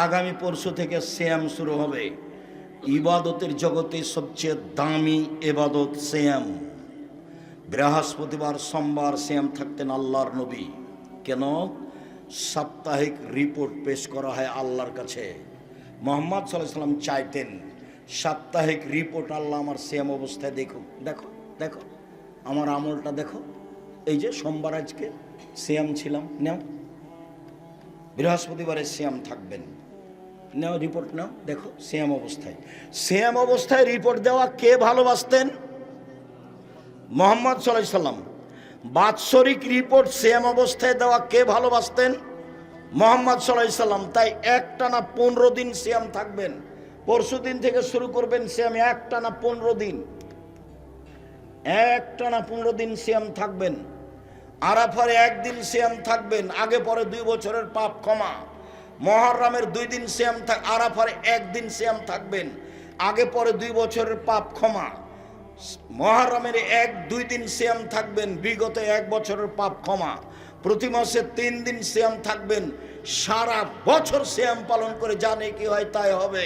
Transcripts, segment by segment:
আগামী পরশু থেকে সিয়াম শুরু হবে। ইবাদতের জগতে সবচেয়ে দামি ইবাদত সিয়াম। বৃহস্পতিবার সোমবার সিয়াম থাকতেন আল্লাহর নবী। কেন? সাপ্তাহিক রিপোর্ট পেশ করা হয় আল্লাহর কাছে। মুহাম্মদ সাল্লাল্লাহু আলাইহি ওয়াসাল্লাম চাইতেন সাপ্তাহিক রিপোর্ট আল্লাহ আমার সিয়াম অবস্থায় দেখো, দেখো দেখো আমার আমলটা দেখো। এই যে সোমবার আজকে সিয়াম ছিলাম, নাও। বৃহস্পতিবারে সিয়াম থাকবেন, নাও রিপোর্ট নাও, দেখো সিয়াম অবস্থায়। সিয়াম অবস্থায় রিপোর্ট দেওয়া কে ভালোবাসতেন? মুহাম্মদ সাল্লাল্লাহু আলাইহি ওয়াসাল্লাম। বাৎসরিক রিপোর্ট সিয়াম অবস্থায় দেওয়া কে ভালোবাসতেন? মুহাম্মদ সাল্লাল্লাহু আলাইহি ওয়াসাল্লাম। তাই একটানা 15 দিন সিয়াম থাকবেন। পরশু দিন থেকে শুরু করবেন সিয়াম, একটানা 15 দিন, একটানা 15 দিন সিয়াম থাকবেন। আরাফার একদিন সিয়াম থাকবেন, আগে পরে 2 বছরের পাপ ক্ষমা। মুহররমের 2 দিন সিয়াম থাক, আরাফার একদিন সিয়াম থাকবেন, আগে পরে 2 বছরের পাপ ক্ষমা। মুহররমের 1-2 দিন সিয়াম থাকবেন, বিগত 1 বছরের পাপ ক্ষমা। প্রতি মাসে 3 দিন সিয়াম থাকবেন, সারা বছর সিয়াম পালন করে জানে কি হয় তাই হবে।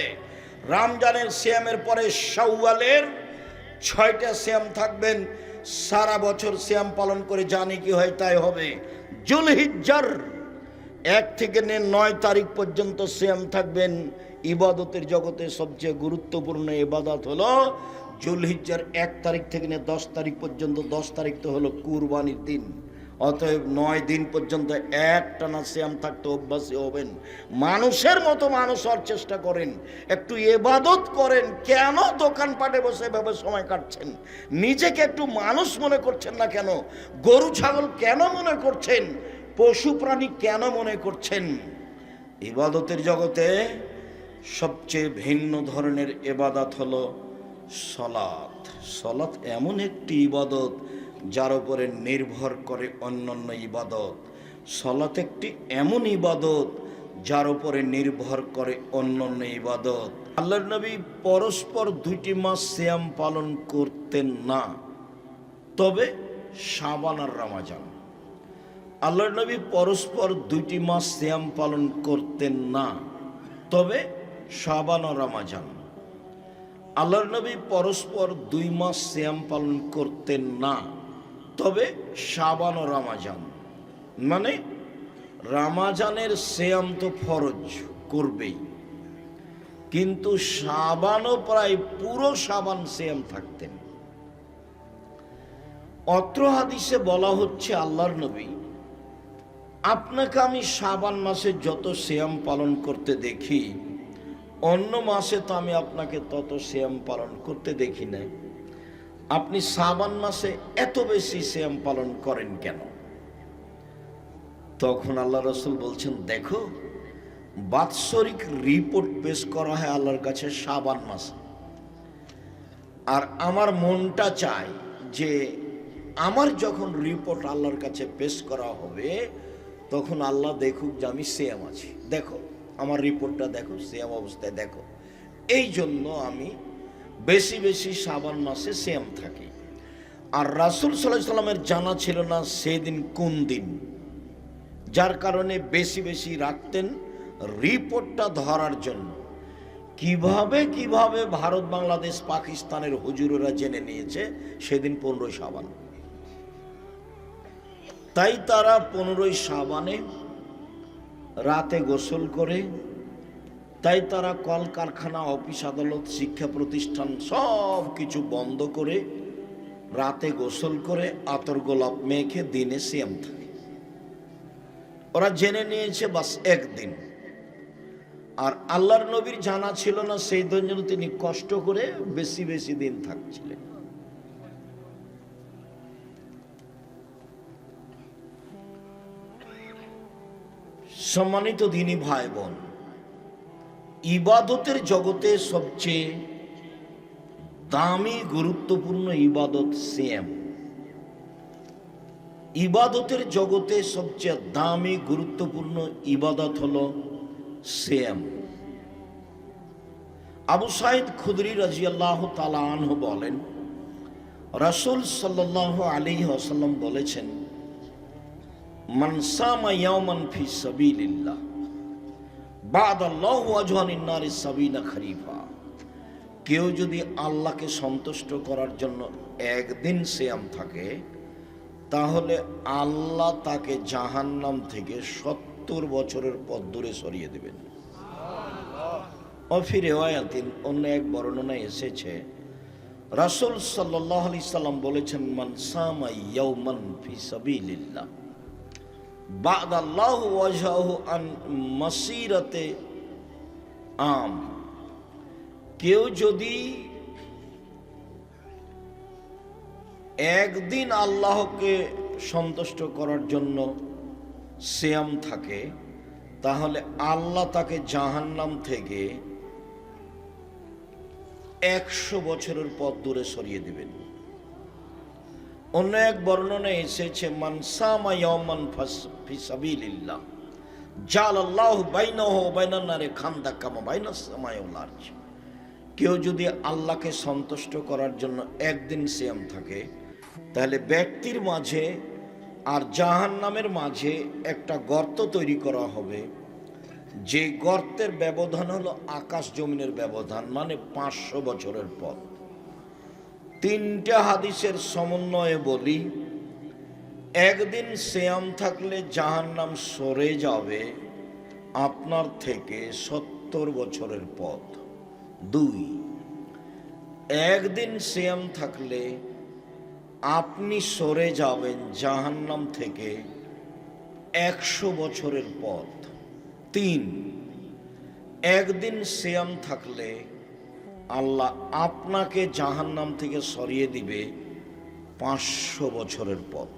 রমজানের সিয়ামের পরে শাওয়ালের 6টা সিয়াম থাকবেন, সারা বছর সিয়াম পালন করে জানি কি হয় তাই হবে। যুলহিজ্জার 1 থেকে 9 তারিখ পর্যন্ত সিয়াম থাকবেন। ইবাদতের জগতে সবচেয়ে গুরুত্বপূর্ণ ইবাদত হলো যুলহিজ্জার 1 তারিখ থেকে 10 তারিখ পর্যন্ত। 10 তারিখ তো হলো কুরবানির দিন। অতএব 9 দিন পর্যন্ত একটানা সিয়াম থাকতে অভ্যাসী হবেন। মানুষের মতো মানুষ হওয়ার চেষ্টা করেন, একটু ইবাদত করেন। কেন দোকানপাটে বসে এভাবে সময় কাটছেন? নিজেকে একটু মানুষ মনে করছেন না কেন? গরু ছাগল কেন মনে করছেন? পশু প্রাণী কেন মনে করছেন? ইবাদতের জগতে সবচেয়ে ভিন্ন ধরনের ইবাদত হলো সালাত। সালাত এমন একটি ইবাদত যার উপরে নির্ভর করে অন্যান্য ইবাদত। সালাত একটি এমন ইবাদত যার উপরে নির্ভর করে অন্যান্য ইবাদত। আল্লাহর নবী পরস্পর 2টি মাস সিয়াম পালন করতেন না, তবে শাবান আর রমজান। আল্লাহর নবী পরস্পর 2টি মাস সিয়াম পালন করতেন না, তবে শাবান ও রমজান। আল্লাহর নবী পরস্পর 2 মাস সিয়াম পালন করতেন না, তবে শাবান ও রমজান। মানে রমজানের সিয়াম তো ফরজ করবেই, কিন্তু শাবানও প্রায় পুরো শাবান সিয়াম থাকতেন। অত্র হাদিসে বলা হচ্ছে আল্লাহর নবী, আপনাকে আমি শাবান মাসে যত সিয়াম পালন করতে দেখি, অন্য মাসে তো আমি আপনাকে তত সিয়াম পালন করতে দেখি না। আপনি শাবান মাসে এত বেশি সিয়াম পালন করেন কেন? তখন আল্লাহ রাসূল বলছেন, দেখো বাৎসরিক রিপোর্ট পেশ করা হয় আল্লাহর কাছে শাবান মাসে, আর আমার মনটা চায় যে আমার যখন রিপোর্ট আল্লাহর কাছে পেশ করা হবে তখন আল্লাহ দেখুক যে আমি সিয়াম আছি। দেখো আমার রিপোর্টটা দেখো, সিয়াম অবস্থায় দেখো। এই জন্য আমি বেশি বেশি শাবান মাসে সিয়াম থাকি। আর রাসূল সাল্লাল্লাহু আলাইহি সাল্লামের জানা ছিল না সেদিন কোন দিন, যার কারণে বেশি বেশি রাখতেন রিপোর্টটা ধরার জন্য। কিভাবে কিভাবে ভারত, বাংলাদেশ, পাকিস্তানের হুজুরেরা জেনে নিয়েছে সেদিন 15 শাবান। তাই তারা 15 শাবানে রাতে গোসল করে, তাই তারা কলকারখানা, অফিস আদালত, শিক্ষা প্রতিষ্ঠান সব কিছু বন্ধ করে রাতে গোসল করে আতর গোলাপ মেখে দিনে সিয়াম থাকে। ওরা জেনে নিয়েছে বাস একদিন। আর আল্লাহর নবীর জানা ছিল না, সেই জন্য তিনি কষ্ট করে বেশি বেশি দিন থাকছিলেন। সম্মানিত দিনী ভাই বোন, ইবাদতের জগতে সবচেয়ে দামি গুরুত্বপূর্ণ ইবাদত সিয়াম। ইবাদতের জগতে সবচেয়ে দামি গুরুত্বপূর্ণ ইবাদত হলো সিয়াম। আবু সাঈদ খুদরি রাদিয়াল্লাহু তাআলা আনহু বলেন, রাসূল সাল্লাল্লাহু আলাইহি ওয়াসাল্লাম বলেছেন, মান সামা ইয়াওমান ফি সাবিলিল্লাহ বাদাল্লাহু ওয়াজহানিন নারি সাবিনা খরিফা। কেউ যদি আল্লাহকে সন্তুষ্ট করার জন্য একদিন সিয়াম থাকে, তাহলে আল্লাহ তাকে জাহান্নাম থেকে 70 বছরের পথ দূরে সরিয়ে দেবেন। অফি রিওয়ায়াতিন, অন্য এক বর্ণনায় এসেছে, রাসূল সাল্লাল্লাহু আলাইহি সাল্লাম বলেছেন, মান সামা ইয়াওমান ফি সাবিলিল্লাহ বাদাল্লাহু ওয়াজহাহু আন মাসিরাতে আম। কেউ যদি একদিন আল্লাহকে সন্তুষ্ট করার জন্য সিয়াম থাকে, তাহলে আল্লাহ তাকে জাহান্নাম থেকে 100 বছরের পথ দূরে সরিয়ে দিবেন। অন্য এক বর্ণনায় এসেছে, মান সামা ইয়াওমান ফি সাবিলিল্লাহ জালাল্লাহু বাইনাহু ওয়া বাইনান নারি খান্দাক কামা বাইনাস সামাই ওয়াল আরজ। কেউ যদি আল্লাহকে সন্তুষ্ট করার জন্য একদিন সিয়াম থাকে, তাহলে ব্যক্তির মাঝে আর জাহান্নামের মাঝে একটা গর্ত তৈরি করা হবে, যে গর্তের ব্যবধান হলো আকাশ জমিনের ব্যবধান, মানে 500 বছরের পথ। 3টা হাদিসের সমন্বয়ে বলি, একদিন সিয়াম থাকলে জাহান্নাম সরে যাবে আপনার থেকে 70 বছরের পথ। 2, একদিন সিয়াম থাকলে আপনি সরে যাবেন জাহান্নাম থেকে 100 বছরের পথ। 3, একদিন সিয়াম থাকলে আল্লাহ আপনাকে জাহান্নাম থেকে সরিয়ে দিবে 500 বছরের পথ।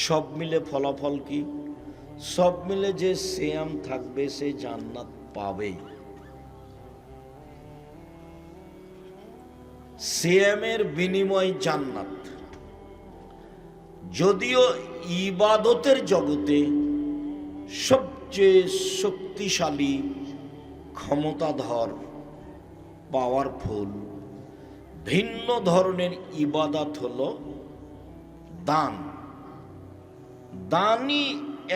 সব মিলে ফলাফল কি? সব মিলে যে সিয়াম থাকবে সে জান্নাত পাবেই। সিয়ামের বিনিময় জান্নাত। যদিও ইবাদতের জগতে সবচেয়ে শক্তিশালী, ক্ষমতাধর, পাওয়ারফুল ভিন্ন ধরনের ইবাদত হলো দান। দানই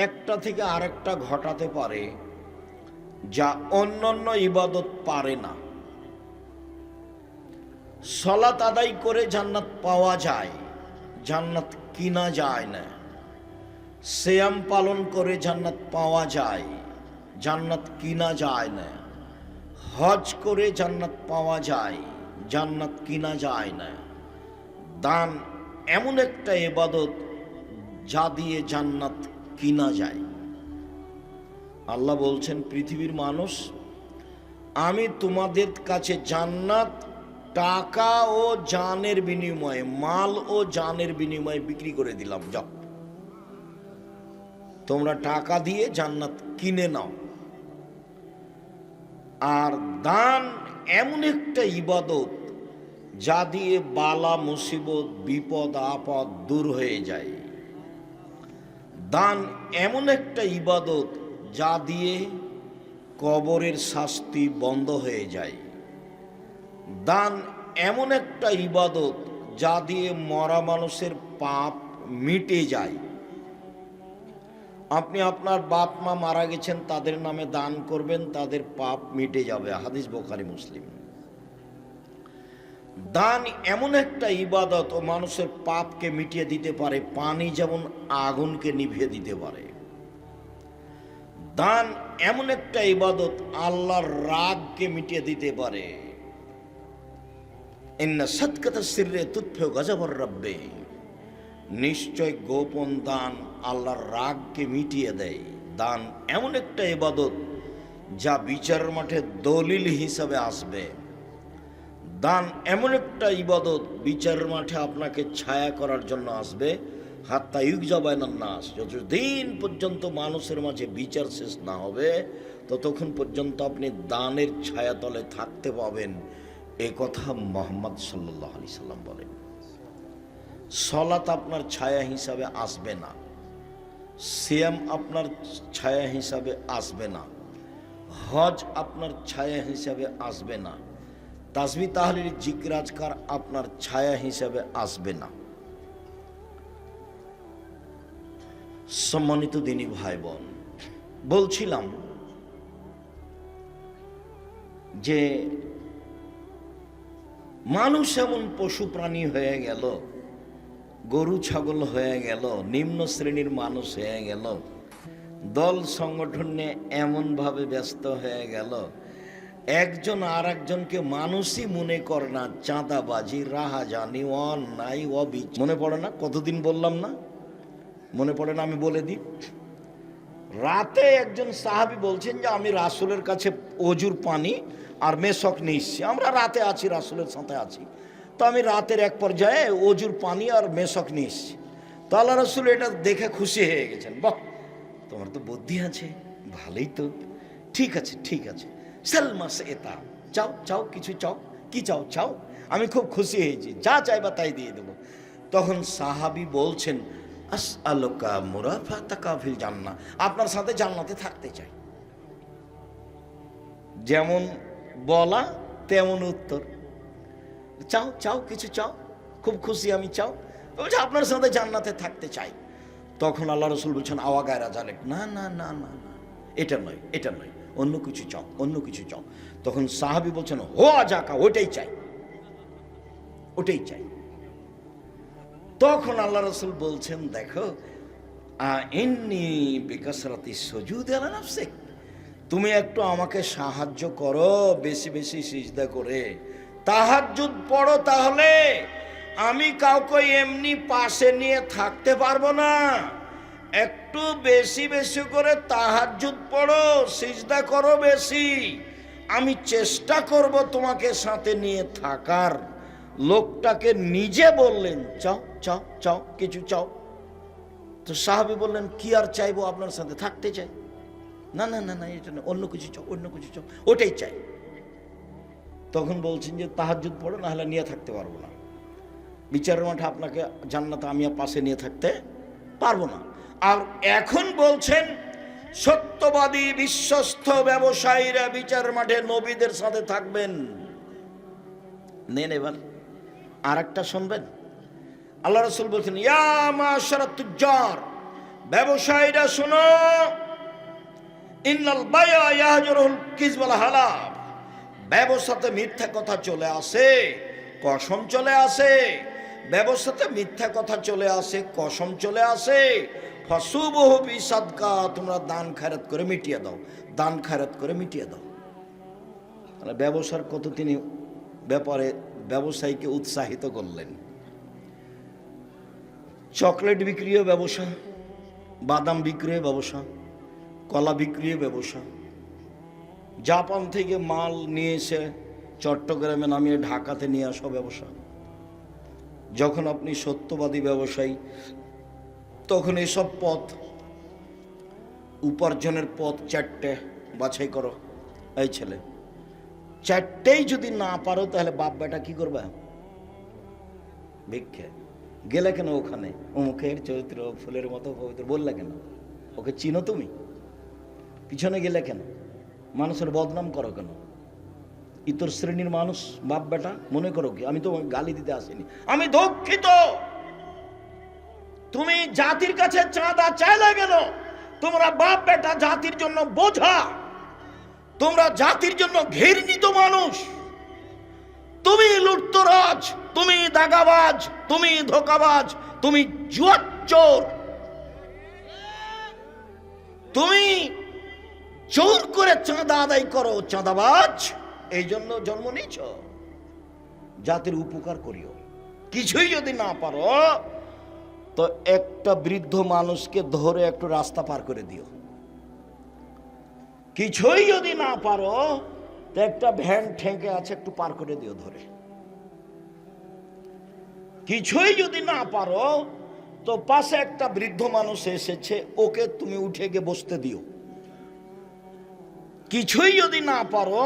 একটা থেকে আরেকটা ঘটাতে পারে যা অন্যান্য ইবাদত পারে না। সালাত আদায় করে জান্নাত পাওয়া যায়, জান্নাত কিনা যায় না। সিয়াম পালন করে জান্নাত পাওয়া যায়, জান্নাত কিনা যায় না। হজ করে জান্নাত পাওয়া যায়, জান্নাত কিনা যায় না। দান এমন একটা ইবাদত যা দিয়ে জান্নাত কিনা যায়। আল্লাহ বলছেন, পৃথিবীর মানুষ, আমি তোমাদের কাছে জান্নাত টাকা ও জানের বিনিময়ে, মাল ও জানের বিনিময়ে বিক্রি করে দিলাম। যাও, তোমরা টাকা দিয়ে জান্নাত কিনে নাও। আর দান এমন একটা ইবাদত যা দিয়ে বালা মুসিবত, বিপদ আপদ দূর হয়ে যায়। দান এমন একটা ইবাদত যা দিয়ে কবরের শাস্তি বন্ধ হয়ে যায়। দান এমন একটা ইবাদত যা দিয়ে মরা মানুষের পাপ মিটে যায়। আপনি আপনার বাপ মা মারা গেছেন, তাদের নামে দান করবেন, তাদের পাপ মিটে যাবে। হাদিস বুখারী মুসলিম। দান এমন একটা ইবাদত ও মানুষের পাপকে মিটিয়ে দিতে পারে, পানি যেমন আগুনকে নিভিয়ে দিতে পারে। দান এমন একটা ইবাদত আল্লাহর রাগকে মিটিয়ে দিতে পারে। ইন্না সাদকাতাস সিররে তুতফিউ গাযাবার রাব্বি। নিশ্চয় গোপন দান আল্লাহর রাগকে মিটিয়ে দেয়। দান এমন একটা ইবাদত যা বিচারের মাঠে দলিল হিসাবে আসবে। দান এমন একটা ইবাদত বিচারের মাঠে আপনাকে ছায়া করার জন্য আসবে। হাত্তা ইউকজা বাইনান নাস, যতদিন পর্যন্ত মানুষের মাঝে বিচার শেষ না হবে ততক্ষণ পর্যন্ত আপনি দানের ছায়াতলে থাকতে পাবেন। এ কথা মুহাম্মদ সাল্লাল্লাহু আলাইহি সাল্লাম বলেন। সালাত আপনার ছায়া হিসাবে আসবে না, সিয়াম আপনার ছায়া হিসাবে আসবে না, হজ আপনার ছায়া হিসাবে আসবে না, তাসবিহ তাহলিল জিকির আজকার আপনার ছায়া হিসাবে আসবে না। সম্মানিত দিনী ভাই বোন, বলছিলাম যে মানুষ এমন পশু প্রাণী হয়ে গেল, গরু ছাগল হয়ে গেল, নিম্ন শ্রেণীর মানুষ হয়ে গেল, দল সংগঠন নিয়ে এমনভাবে ব্যস্ত হয়ে গেল, একজন আর একজনকে মানুষই মনে করে না, চাঁদাবাজি, রাহাজানি, অন্যায়, অবিচার। মনে পড়ে না? কতদিন বললাম না? মনে পড়ে না? আমি বলে দিই। রাতে একজন সাহাবী বলছেন যে আমি রাসূলের কাছে অজুর পানি আর মেশক নিয়ে এসেছি। আমরা রাতে আছি, রাসূলের সাথে আছি, তো আমি রাতের এক পর্যায়ে অজুর পানি আর মেশক নিয়ে এসেছি। তো আল্লাহ রাসূল এটা দেখে খুশি হয়ে গেছেন। বাহ, তোমার তো বুদ্ধি আছে, ভালোই তো, ঠিক আছে ঠিক আছে, সালমাস এটা চাও, চাও কিছু চাও, কি চাও চাও, আমি খুব খুশি হয়েছি, যা চাইবা তাই দিয়ে দেবো। তখন সাহাবী বলছেন, আসআলুকা মুরাফাতাকা ফিল জান্নাহ, আপনার সাথে জান্নাতে থাকতে চাই। যেমন বলা তেমন উত্তর, চাও চাও কিছু চাও, খুব খুশি আমি, চাও। বলছে আপনার সাথে জান্নাতে থাকতে চাই। তখন আল্লাহ রাসূল বলছেন, আওয়া গায়রা জালেক, না না না না না, এটা নয় এটা নয়, অন্য কিছু চাও, অন্য কিছু চাও। তখন সাহাবী বলছেন, হো আজাকা, ওটাই চাই, ওটাই চাই। তখন আল্লাহ রাসূল বলছেন, দেখো, ইন্নী বিকাসরাতি সুজুদ আলা নাফসিক, তুমি একটু আমাকে সাহায্য করো, বেশি বেশি সিজদা করে তাহাজ্জুদ পড়ো, তাহলে আমি কাউকে এমনি পাশে নিয়ে থাকতে পারবো না। একটু বেশি বেশি করে তাহাজ্জুদ পড়ো, সিজদা করো বেশি, আমি চেষ্টা করব তোমাকে সাথে নিয়ে থাকার। লোকটাকে নিজে বললেন, চাও চাও চাও কিছু চাও। তো সাহাবী বললেন, কি আর চাইবো, আপনার সাথে থাকতে চাই। না না না না, এটা না, অন্য কিছু চাও, অন্য কিছু চাও, ওটাই চাই। তখন বলছেন যে তাহাজ্জুদ পড়ো, না হলে নিয়ে থাকতে পারবো না, বিচারের মাঠে আপনাকে জান্নাতে আমি পাশে নিয়ে থাকতে পারবো না। আর এখন বলছেন সত্যবাদী বিশ্বস্ত ব্যবসায়ীরা বিচার মাঠে নবীদের সাথে থাকবেন। নেন এবার আর একটা শুনবেন। আল্লাহ রাসূল বলছেন, ইয়া মাশারাত তুজ্জার, ব্যবসায়ীরা শোনো, ইন্নাল বায়া ইয়াহজুরুল কিযবাল হালাব, ব্যবসাতে মিথ্যা কথা চলে আসে, কসম চলে আসে, ব্যবসাতে মিথ্যা কথা চলে আসে, কসম চলে আসে। ফাসুবহু বিসাদকা, তোমরা দান খয়রাত করে মিটিয়ে দাও, দান খয়রাত করে মিটিয়ে দাও। তাহলে ব্যবসার কত তিনি ব্যাপারে ব্যবসায়ীকে উৎসাহিত করলেন। চকলেট বিক্রিও ব্যবসা, বাদাম বিক্রিও ব্যবসা, কলা বিক্রিও ব্যবসা, জাপান থেকে মাল নিয়ে এসে চট্টগ্রামে নামিয়ে ঢাকাতে নিয়ে আসা ব্যবসা। যখন আপনি সত্যবাদী ব্যবসায়ী, তখন এসব পথ, উপার্জনের পথ চারটে বাছাই করো। এই ছেলে, চারটেই যদি না পারো তাহলে বাপ বেটা কি করবে? ভিক্ষে। গেলে কেন ওখানে? মুখের চরিত্র ফুলের মতো পবিত্র বললে কেন? ওকে চিনো তুমি? পিছনে গেলে কেন? মানুষের বদনাম করো কেন? ইতর শ্রেণীর মানুষ বাপ বেটা মনে করো কি? আমি তো গালি দিতে আসিনি, আমি দুঃখিত। তুমি জাতির কাছে চাঁদা চাইলে কেন? তোমরা বাপ বেটা জাতির জন্য বোঝা, তোমরা জাতির জন্য ঘৃণিত মানুষ। তুমি লুটতরাজ, তুমি দাগাবাজ, তুমি ধোকাবাজ, তুমি জুয়াচোর, তুমি জোর করে চাঁদা আদায় করো, চাঁদাবাজ। এই জন্য জন্ম নিয়েছ। জাতির উপকার করিও। কিছুই যদি না পারো তো একটা বৃদ্ধ মানুষকে ধরে একটু রাস্তা পার করে দিও। কিছুই যদি না পারো তো একটা ভ্যান ঠেকে আছে, একটু পার করে দিও ধরে। কিছুই যদি না পারো তো পাশে একটা বৃদ্ধ মানুষ এসেছে, ওকে তুমি উঠে গিয়ে বসতে দিও। কিছুই যদি না পারো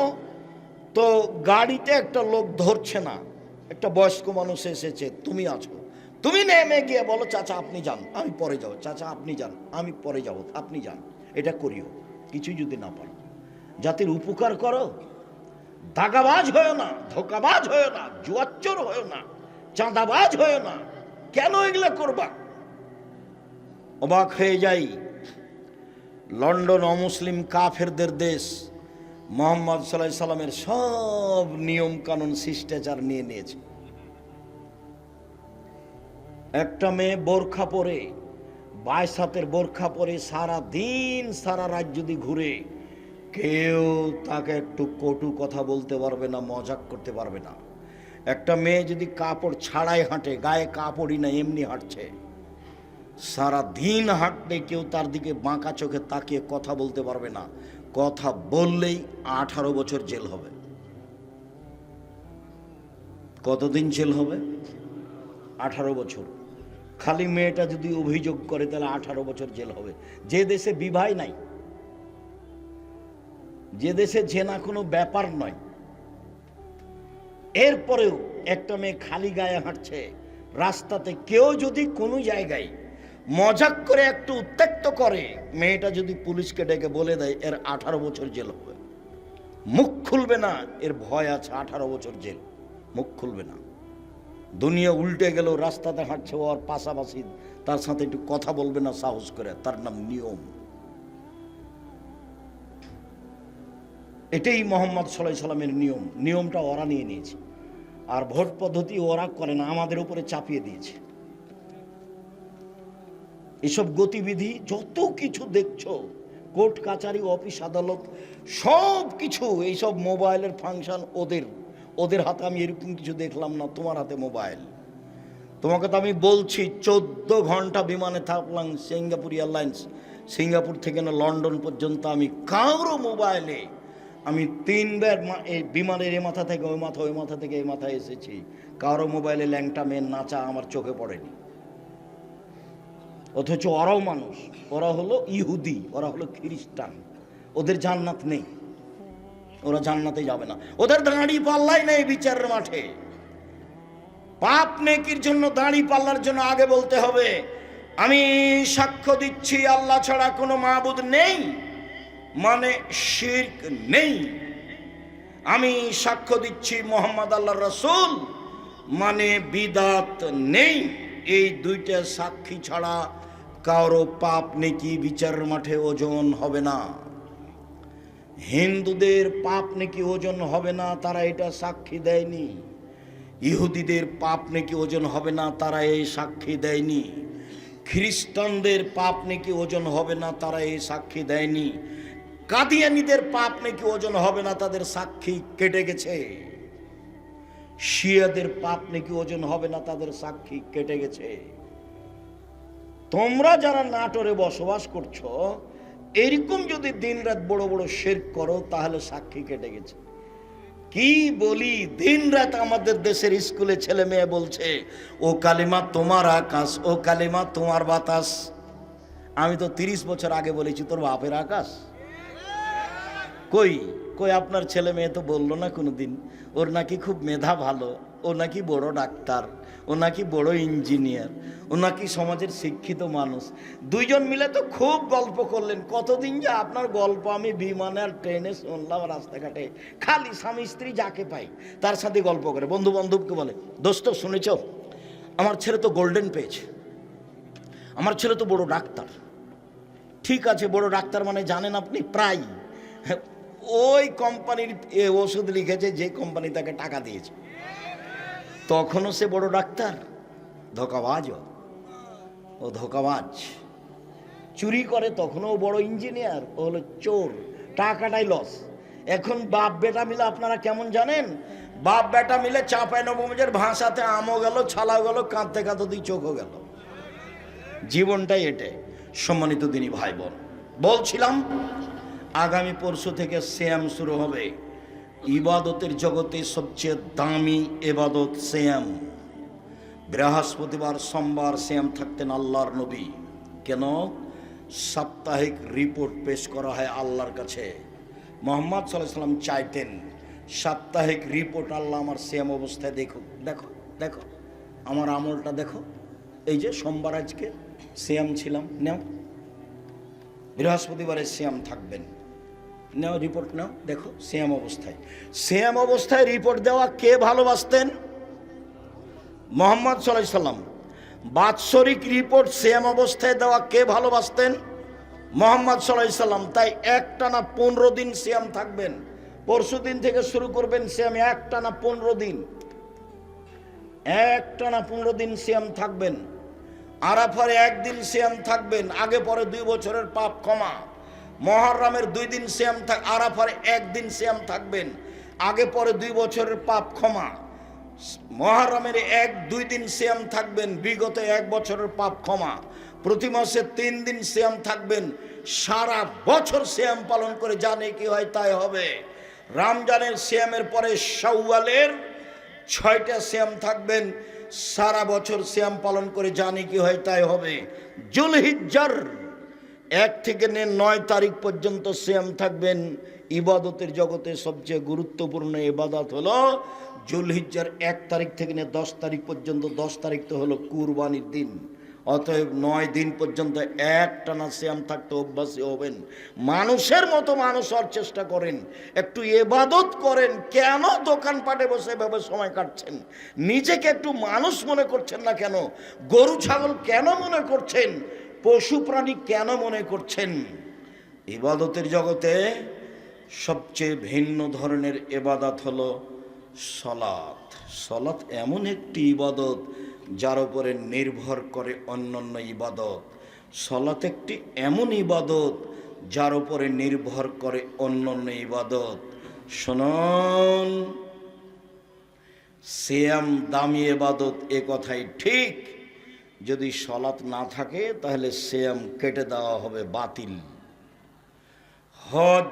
তো গাড়িতে একটা লোক ধরছে না, একটা বয়স্ক মানুষ এসেছে, তুমি আছো, তুমি নেমে গিয়ে বলো, চাচা আপনি যান, আমি পরে যাব, চাচা আপনি যান, আমি পরে যাব, আপনি যান। এটা করিও। কিছুই যদি না পারো, জাতির উপকার করো। দাগাবাজ হয়েও না, ধোকাবাজ হয়েও না, জুয়াচোর হয়েও না, চাঁদাবাজ হয়েও না। কেন এগুলো করবা? অবাক হয়ে যাই। লন্ডন অমুসলিম কাফেরদের দেশ, মোহাম্মদ সাল্লাল্লাহু আলাইহি সাল্লামের সব নিয়ম কানুন শিষ্টাচার নিয়ে নিয়েছে। একটা মেয়ে বোরখা পরে, 22 হাতের বোরখা পরে সারা দিন সারা রাত যদি ঘুরে, কেউ তাকে একটু কটু কথা বলতে পারবে না, মজাক করতে পারবে না। একটা মেয়ে যদি কাপড় ছাড়াই হাঁটে, গায়ে কাপড়ই না এমনি হাঁটছে, সারা দিন হাঁটলে কেউ তার দিকে বাঁকা চোখে তাকিয়ে কথা বলতে পারবে না। কথা বললেই 18 বছর জেল হবে। কতদিন জেল হবে? 18 বছর। খালি মেয়েটা যদি অভিযোগ করে তাহলে 18 বছর জেল হবে। যে দেশে বিবাহ নাই, যে দেশে জেনা কোনো ব্যাপার নয়, এরপরেও একটা মেয়ে খালি গায়ে হাঁটছে রাস্তাতে, কেউ যদি কোনো জায়গায় মজাক করে একটু উত্ত্যক্ত করে, মেয়েটা যদি পুলিশকে ডেকে বলে দেয় এর 18 বছর জেল হবে, মুখ খুলবে না, এর ভয় আছে 18 বছর জেল, মুখ খুলবে না। দুনিয়া উল্টে গেল, রাস্তাতে হাঁটছে ওর পাশাপাশি, তার সাথে একটু কথা বলবে না সাহস করে, তার নাম নিয়ম। এটাই মোহাম্মদ সাল্লাল্লাহু আলাইহি সাল্লামের নিয়ম। নিয়মটা ওরা নিয়ে নিয়েছে, আর ভোট পদ্ধতি ওরা করে না, আমাদের উপরে চাপিয়ে দিয়েছে। এসব গতিবিধি যত কিছু দেখছো, কোর্ট কাচারি অফিস আদালত সব কিছু, এইসব মোবাইলের ফাংশন ওদের হাতে। আমি এরকম কিছু দেখলাম না, তোমার হাতে মোবাইল। তোমাকে তো আমি বলছি 14 ঘন্টা বিমানে থাকলাম সিঙ্গাপুর এয়ারলাইন্স, সিঙ্গাপুর থেকে না লন্ডন পর্যন্ত, আমি কারো মোবাইলে আমি 3 বার এই বিমানের এ মাথা থেকে ওই মাথা, ওই মাথা থেকে এই মাথায় এসেছি, কারো মোবাইলে ল্যাংটা মেয়ের নাচা আমার চোখে পড়েনি। অথচ ওরাও মানুষ, ওরা হলো ইহুদি, ওরা হলো খ্রিস্টান, ওদের জান্নাত নেই, ওরা জান্নাতে যাবে না, ওদের দাঁড়ি পাল্লাই নেই বিচারের মাঠে। পাপ নেকির জন্য দাঁড়ি পাল্লার জন্য আগে বলতে হবে আমি সাক্ষ্য দিচ্ছি আল্লাহ ছাড়া কোনো মাবুদ নেই, মানে শিরক নেই। আমি সাক্ষ্য দিচ্ছি মোহাম্মদ আল্লাহর রাসূল, মানে বিদাত নেই। এই দুইটা সাক্ষী ছাড়া কারো পাপ নেকি বিচারের মাঠে ওজন হবে না। হিন্দুদের পাপ নেকি ওজন হবে না, তারা এটা সাক্ষী দেয়নি। ইহুদিদের পাপ নেকি ওজন হবে না, তারা এই সাক্ষী দেয়নি। খ্রিস্টানদের পাপ নেকি ওজন হবে না, তারা এই সাক্ষী দেয়নি। কাদিয়ানীদের পাপ নেকি ওজন হবে না, তাদের সাক্ষী কেটে গেছে। শিয়াদের পাপ নেকি ওজন হবে না, তাদের সাক্ষী কেটে গেছে। তোমরা যারা নাটোরে বসবাস করছো, এরকম যদি দিনরাত বড় বড় শিরক করো, তাহলে সাক্ষী কেটে গেছে। কি বলি, দিনরাত আমাদের দেশের স্কুলে ছেলে মেয়ে বলছে ও কালিমা তোমার আকাশ, ও কালিমা তোমার বাতাস। আমি তো 30 বছর আগে বলেছি তোর বাপের আকাশ। কই কই আপনার ছেলে মেয়ে তো বললো না কোনোদিন ওর নাকি খুব মেধা ভালো, ও নাকি বড় ডাক্তার, ও নাকি বড় ইঞ্জিনিয়ার, ও নাকি সমাজের শিক্ষিত মানুষ। দুইজন মিলে তো খুব গল্প করলেন। কতদিন যে আপনার গল্প আমি বিমানে আর ট্রেনে শুনলাম, রাস্তাঘাটে খালি স্বামী স্ত্রী যাকে পাই তার সাথে গল্প করে। বন্ধু বান্ধবকে বলে দোস্ত শুনেছ আমার ছেলে তো গোল্ডেন পেয়েছে, আমার ছেলে তো বড় ডাক্তার। ঠিক আছে, বড় ডাক্তার মানে জানেন আপনি প্রায় ওই কোম্পানির ওষুধ লিখেছে যে কোম্পানি তাকে টাকা দিয়েছে, তখনও সে বড় ডাক্তার। ধোঁকাবাজ, ও ধোঁকাবাজ। চুরি করে তখনও বড় ইঞ্জিনিয়ার, ও হলো চোর, টাকাটাই লস। এখন বাপ বেটা মিলে আপনারা কেমন জানেন, বাপ বেটা মিলে চাঁপাইনবাবগঞ্জের ভাষাতে আমও গেল, ছালাও গেল, কাঁদতে কাঁদতে দুই চোখও গেল। জীবনটাই এটাই। সম্মানিত দিনী ভাই বোন, বলছিলাম আগামী পরশু থেকে সিয়াম শুরু হবে। ইবাদতের জগতে সবচেয়ে দামি ইবাদত সিয়াম। বৃহস্পতিবার সোমবার সিয়াম থাকতেন আল্লাহর নবী। কেন? সাপ্তাহিক রিপোর্ট পেশ করা হয় আল্লাহর কাছে। মুহাম্মদ সাল্লাল্লাহু আলাইহি ওয়াসাল্লাম চাইতেন সাপ্তাহিক রিপোর্ট আল্লাহ আমার সিয়াম অবস্থায় দেখো, দেখো দেখো আমার আমলটা দেখো। এই যে সোমবার আজকে সিয়াম ছিলাম, নাও বৃহস্পতিবারে সিয়াম থাকবেন, নাও রিপোর্ট নাও, দেখো সিয়াম অবস্থায়। সিয়াম অবস্থায় রিপোর্ট দেওয়া কে ভালোবাসতেন? মুহাম্মদ সাল্লাল্লাহু আলাইহি ওয়াসাল্লাম। বাৎসরিক রিপোর্ট সিয়াম অবস্থায় দেওয়া কে ভালোবাসতেন? মুহাম্মদ সাল্লাল্লাহু আলাইহি ওয়াসাল্লাম। তাই একটানা 15 দিন সিয়াম থাকবেন। পরশু দিন থেকে শুরু করবেন সিয়াম, একটানা 15 দিন, একটানা 15 দিন সিয়াম থাকবেন। আরাফার একদিন সিয়াম থাকবেন, আগে পরে 2 বছরের পাপ ক্ষমা। মুহররমের 2 দিন সিয়াম আরাফার একদিন সিয়াম থাকবেন, আগে পরে 2 বছরের পাপ ক্ষমা। মুহররমের 1-2 দিন সিয়াম থাকবেন, বিগত 1 বছরের পাপ ক্ষমা। প্রতি মাসে 3 দিন সিয়াম থাকবেন, সারা বছর সিয়াম পালন করে জানে কি হয় তাই হবে। রমজানের সিয়ামের পরে শাওয়ালের 6টা সিয়াম থাকবেন, সারা বছর সিয়াম পালন করে জানি কি হয় তাই হবে। যুলহিজ্জার 1 থেকে 9 তারিখ পর্যন্ত সিয়াম থাকবেন। ইবাদতের জগতে সবচেয়ে গুরুত্বপূর্ণ ইবাদত হলো যুলহিজ্জার 1 তারিখ থেকে 10 তারিখ পর্যন্ত। 10 তারিখ তো হলো কুরবানির দিন। অতএব 9 দিন পর্যন্ত একটানা সিয়াম থাকতে অভ্যাসী হবেন। মানুষের মতো মানুষ হওয়ার চেষ্টা করেন, একটু ইবাদত করেন। কেন দোকানপাটে বসে এভাবে সময় কাটছেন? নিজেকে একটু মানুষ মনে করছেন না কেন? গরু ছাগল কেন মনে করছেন? পশু প্রাণী কেন মনে করছেন? ইবাদতের জগতে সবচেয়ে ভিন্ন ধরনের ইবাদত হলো সালাত। সালাত এমন একটি ইবাদত যার উপরে নির্ভর করে অন্যান্য ইবাদত। সালাত একটি এমন ইবাদত যার উপরে নির্ভর করে অন্যান্য ইবাদত। শুনুন, সিয়াম দামি ইবাদত, এ কথাই ঠিক। যদি সালাত না থাকে তাহলে সিয়াম কেটে দেওয়া হবে, বাতিল। হজ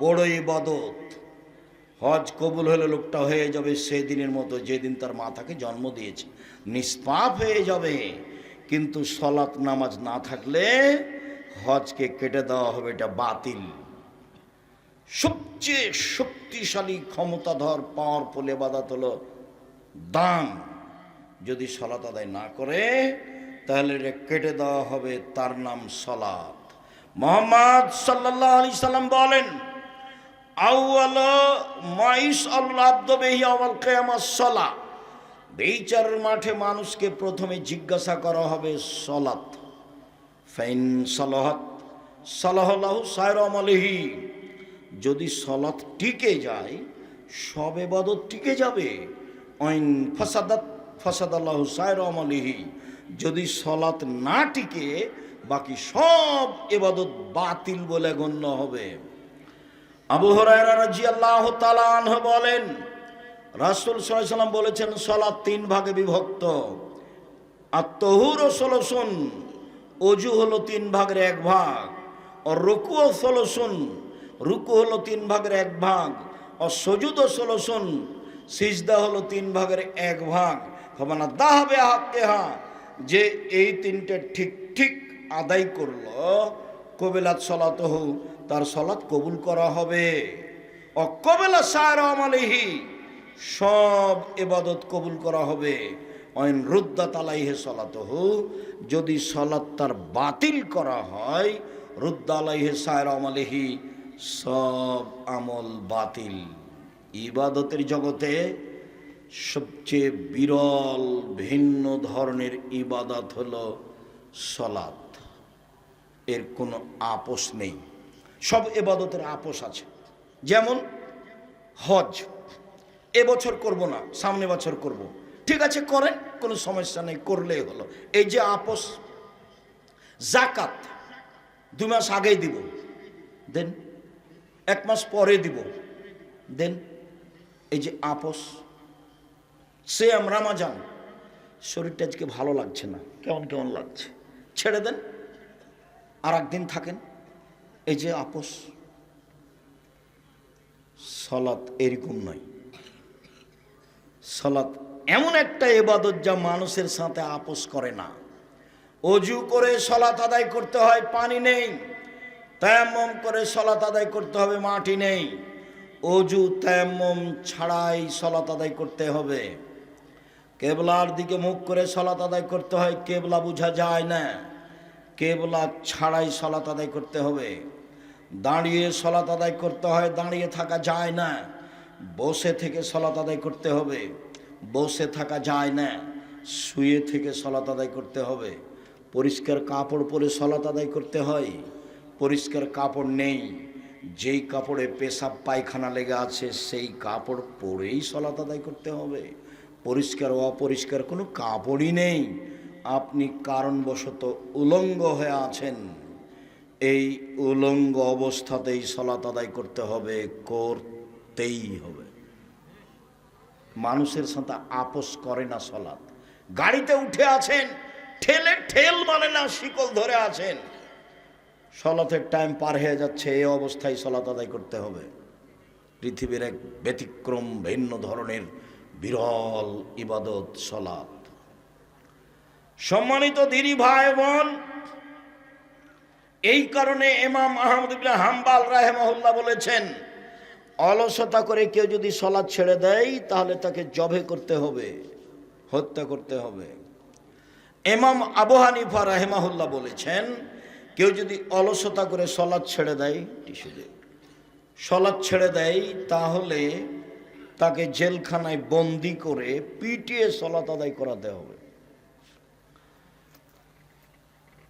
বড় ইবাদত, হজ কবুল হলে লোকটা হয়ে যাবে সেদিনের মতো যেদিন তার মাতাকে জন্ম দিয়েছে, নিষ্পাপ হয়ে যাবে। কিন্তু সালাত নামাজ না থাকলে হজকে কেটে দেওয়া হবে, এটা বাতিল। সবচেয়ে শক্তিশালী ক্ষমতাধর পাওয়ারফুল ইবাদত হলো দান। যদি সালাত আদায় না করে তাহলে এটা কেটে দেওয়া হবে, তার নাম সালাত। মুহাম্মদ সাল্লাল্লাহু আলাইহি সাল্লাম বলেন, বিচারের মাঠে মানুষকে প্রথমে জিজ্ঞাসা করা হবে সালাত। ফাইন সালাহাত সালাহু সায়র আমলিহি, যদি সালাত টিকে যায় সব ইবাদত টিকে যাবে। আইন ফাসাদাত ফাসাদাল্লাহু সায়র আমলিহি, যদি সালাত না টিকে বাকি সব ইবাদত বাতিল বলে গণ্য হবে। আবু হুরায়রা রাদিয়াল্লাহু তাআলা আনহু বলেন, রাসূল সাল্লাল্লাহু আলাইহি ওয়াসাল্লাম বলেছেন, সালাত 3 ভাগে বিভক্ত। আত-তাহুর সলসুন, ওযু হলো 3 ভাগের 1 ভাগ। আর রুকু সলসুন, রুকু হলো 3 ভাগের 1 ভাগ। আর সুজুদ সলসুন, সিজদা হলো 3 ভাগের 1 ভাগ। ফামানা দাহাবে হাক্কেহা, যে এই 3টে ঠিক ঠিক আদায় করলো, কবিলাত সালাতুহু, তার সালাত কবুল করা হবে। অকবেলা সায়র আমলিহি, সব ইবাদত কবুল করা হবে। আইন রুদ্দাত আলাইহি সালাতুহু, যদি সালাত তার বাতিল করা হয়, রুদ্দা আলাইহি সায়র আমলিহি, সব আমল বাতিল। ইবাদতের জগতে সবচেয়ে বিরল ভিন্ন ধরনের ইবাদত হলো সালাত। এর কোনো আপোষ নেই। সব ইবাদতের আপোষ আছে। যেমন হজ, এবছর করব না, সামনে বছর করব, ঠিক আছে করেন, কোনো সমস্যা নেই, করলেই হলো, এই যে আপোষ। যাকাত 2 মাস আগেই দিব, দেন 1 মাস পরে দিব, দেন, এই যে আপোষ। সিয়াম রমজান, শরীরটা আজকে ভালো লাগছে না, কেমন কেমন লাগছে, ছেড়ে দেন, আর একদিন থাকেন, এই যে আপোষ। সালাত এরকম নয়। সালাত এমন একটা ইবাদত যা মানুষের সাথে আপোষ করে না। ওযু করে সালাত আদায় করতে হয়, পানি নেই। তায়াম্মুম করে সালাত আদায় করতে হবে, মাটি নেই। ওযু তায়াম্মুম ছাড়াই সালাত আদায় করতে হবে। কেবলার দিকে মুখ করে সালাত আদায় করতে হয়, কেবলা বোঝা যায় না, কেবলা ছাড়াই সালাত আদায় করতে হবে। দাঁড়িয়ে সালাত আদায় করতে হয়, দাঁড়িয়ে থাকা যায় না। বসে থেকে সালাত আদায় করতে হবে, বসে থাকা যায় না। শুয়ে থেকে সালাত আদায় করতে হবে। পরিষ্কার কাপড় পরে সালাত আদায় করতে হয়, পরিষ্কার কাপড় নেই। যেই কাপড়ে পেশাব পায়খানা লেগে আছে সেই কাপড় পরেই সালাত আদায় করতে হবে। পরিষ্কার ও অপরিষ্কার কোনো কাপড়ই নেই, আপনি কারণবশত উলঙ্গ হয়ে আছেন, এই উলঙ্গ অবস্থাতেই সালাত আদায় করতে হবে, করতেই হবে। মানুষের সাথে আপোষ করে না সালাত। গাড়িতে উঠে আছেন, ঠেলে ঠেল মানে না, শিকল ধরে আছেন, সালাতের টাইম পার হয়ে যাচ্ছে, এই অবস্থায় সালাত আদায় করতে হবে। পৃথিবীর এক ব্যতিক্রম ভিন্ন ধরনের বিরল ইবাদত সালাত। সম্মানিত দিনী ভাই বোন, এই কারণে ইমাম আহমদ ইবনে হাম্বল রাহিমাহুল্লাহ বলেছেন, অলসতা করে কেউ যদি সালাত ছেড়ে দেয় তাহলে তাকে জবে করতে হবে, হত্যা করতে হবে। ইমাম আবু হানিফা রাহিমাহুল্লাহ বলেছেন, কেউ যদি অলসতা করে সালাত ছেড়ে দেয়, সালাত ছেড়ে দেয়, তাহলে তাকে জেলখানায় বন্দি করে পিটিয়ে সালাত আদায় করাতে হবে।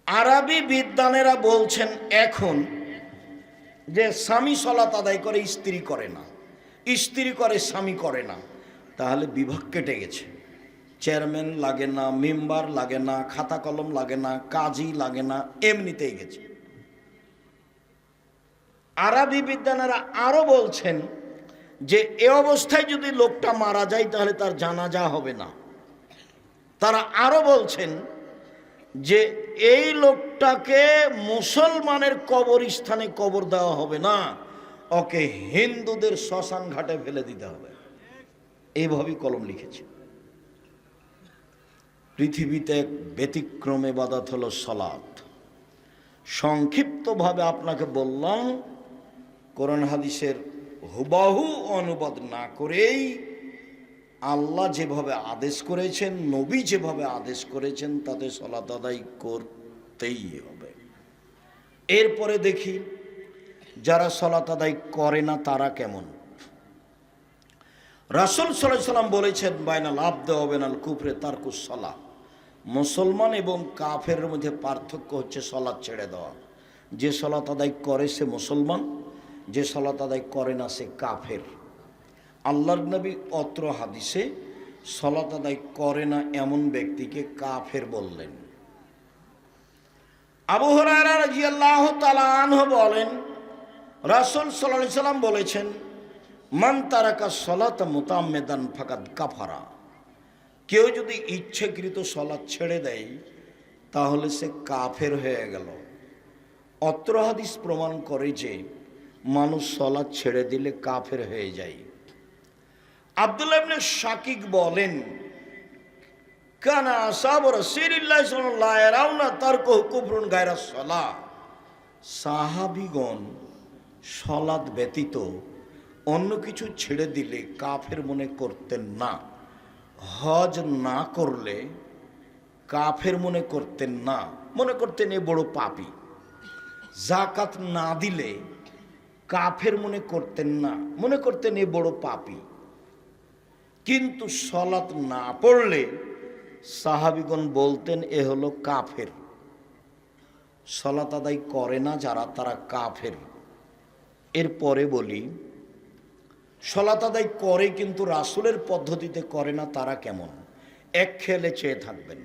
আরবি বিদ্বানেরা বলছেন এখন যে স্বামী সালাত আদায় করে, স্ত্রী করে না, স্ত্রী করে স্বামী করে না, তাহলে বিভাগ কেটে গেছে। চেয়ারম্যান লাগে না, মেম্বার লাগে না, খাতা কলম লাগে না, কাজী লাগে না, এমনিতেই গেছে। আরবি বিদ্বানেরা আরো বলছেন যে এ অবস্থায় যদি লোকটা মারা যায় তাহলে তার জানাজা হবে না। তারা আরো বলছেন যে এই লোকটাকে মুসলমানের কবরস্থানে কবর দেওয়া হবে না, ওকে হিন্দুদের শ্মশান ঘাটে ফেলে দিতে হবে। এইভাবেই কলম লিখেছে। পৃথিবীতে এক ব্যতিক্রম ইবাদত হলো সালাত। সংক্ষিপ্তভাবে আপনাকে বললাম, কোরআন হাদিসের হুবাহু অনুবাদ না করেই আল্লাহ যেভাবে আদেশ করেছেন, নবী যেভাবে আদেশ করেছেন, তাতে সালাত আদায় করতেই হবে। এরপরে দেখি যারা সালাত আদায় করে না তারা কেমন। রাসূল সাল্লাল্লাহু আলাইহি ওয়াসাল্লাম বলেছেন, বাইনাল আবদি ওয়া বাইনাল কুফরি তারকুস সালাহ। মুসলমান এবং কাফেরের মধ্যে পার্থক্য হচ্ছে সালাত ছেড়ে দেওয়া। যে সালাত আদায় করে সে মুসলমান, যে সালাত আদায় করে না সে কাফের। আল্লাহর নবী অত্র হাদিসে সালাত আদায় করে না এমন ব্যক্তিকে কাফের বললেন। আবু হুরায়রা রাদিয়াল্লাহু তাআলা আনহু বলেন, রাসূল সাল্লাল্লাহু আলাইহি ওয়াসাল্লাম বলেছেন, মান তারাকা সালাতা মুতাআম্মিদান ফাকাদ কাফারা। কেউ যদি ইচ্ছাকৃত সালাত ছেড়ে দেয় তাহলে সে কাফের হয়ে গেল। অত্র হাদিস প্রমাণ করে যে মানুষ সালাত ছেড়ে দিলে কাফের হয়ে যায়। আব্দুল্লাহ ইবনে শাকিক বলেন, কানা আসহাবু রাসূলিল্লাহ সাল্লাল্লাহু আলাইহি ওয়াসাল্লাম তারকু কুফরুন গায়রা সালাহ। সাহাবীগণ সালাত ব্যতীত অন্য কিছু ছেড়ে দিলে কাফের মনে করতেন না। হজ না করলে কাফের মনে করতেন না, মনে করতেন এ বড় পাপী। যাকাত না দিলে কাফের মনে করতেন না, মনে করতেন এ বড় পাপী। কিন্তু সালাত না পড়লে সাহাবীগণ বলতেন এ হলো কাফের। সালাত আদায় করে না যারা, তারা কাফের। এরপরে বলি, সালাত আদায় করে কিন্তু রাসূলের পদ্ধতিতে করে না, তারা কেমন? এক খেলে চেয়ে থাকবেন।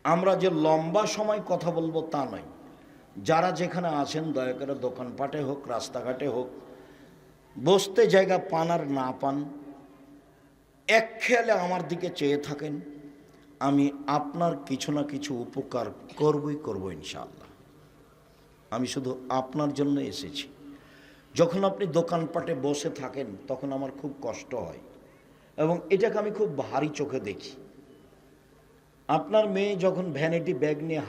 আমরা যে লম্বা সময় কথা বলবো তা নয়। যারা যেখানে আছেন দয়া করে দোকানপাটে হোক, রাস্তাঘাটে হোক, বসতে জায়গা পান আর না পান, এক খেয়ালে আমার দিকে চেয়ে থাকেন। আমি আপনার কিছু না কিছু উপকার করবই করব ইনশাআল্লাহ। আমি শুধু আপনার জন্য এসেছি। যখন আপনি দোকানপাটে বসে থাকেন তখন আমার খুব কষ্ট হয় এবং এটাকে আমি খুব ভারী চোখে দেখি। আপনার মেয়ে যখন ভ্যানিটি ব্যাগ নিয়ে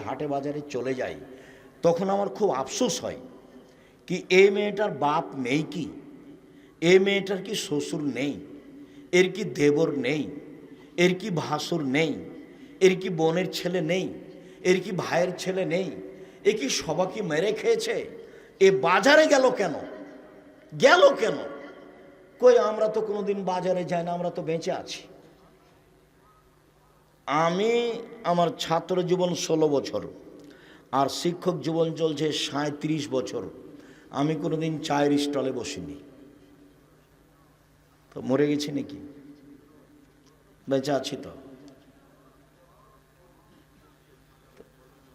হাটে বাজারে চলে যায় তখন আমার খুব আফসোস হয় কি এই মেয়েটার বাপ নেই, কি এই মেয়েটার কি শ্বশুর নেই, এর কি দেবর নেই, এর কি ভাসুর নেই, এর কি বোনের ছেলে নেই, এর কি ভাইয়ের ছেলে নেই, এ কি সবাইকে মেরে খেয়েছে, এ বাজারে গেল কেন, গেল কেন? কই আমরা তো কোনোদিন বাজারে যাই না, আমরা তো বেঁচে আছি। আমি আমার ছাত্র জীবন 16 বছর আর শিক্ষক জীবন চলছে 37 বছর। আমি কোনোদিন চায়ের স্টলে বসিনি, তো মরে গেছি নাকি? বেঁচে আছি তো।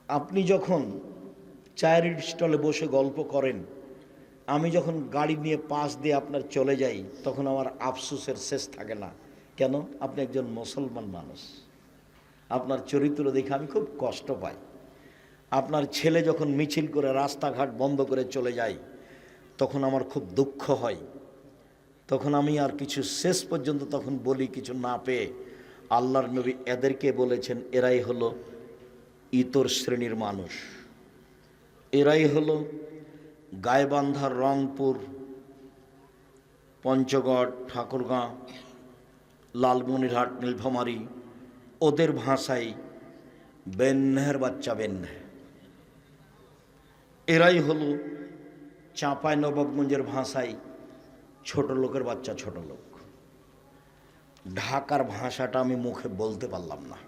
আপনি যখন চায়ের স্টলে বসে গল্প করেন, আমি যখন গাড়ি নিয়ে পাশ দিয়ে আপনার চলে যাই, তখন আমার আফসোসের শেষ থাকে না। কেন? আপনি একজন মুসলমান মানুষ, আপনার চরিত্র দেখে আমি খুব কষ্ট পাই। আপনার ছেলে যখন মিছিল করে রাস্তাঘাট বন্ধ করে চলে যায়, তখন আমার খুব দুঃখ হয়। তখন আমি আর কিছু শেষ পর্যন্ত তখন বলি কিছু না পেয়ে, আল্লাহর নবী এদেরকে বলেছেন, এরাই হলো ইতর শ্রেণীর মানুষ, এরাই হলো গাইবান্ধার, রংপুর, পঞ্চগড়, ঠাকুরগাঁ, লালমনিরহাট, নীলফামারী, ওদের ভাষায় বেন্যার বাচ্চা বেন্যা। এরাই হলো চাঁপাই নবাবগঞ্জের ভাষায় ছোট লোকের বাচ্চা ছোট লোক। ঢাকার ভাষাটা আমি মুখে বলতে পারলাম না।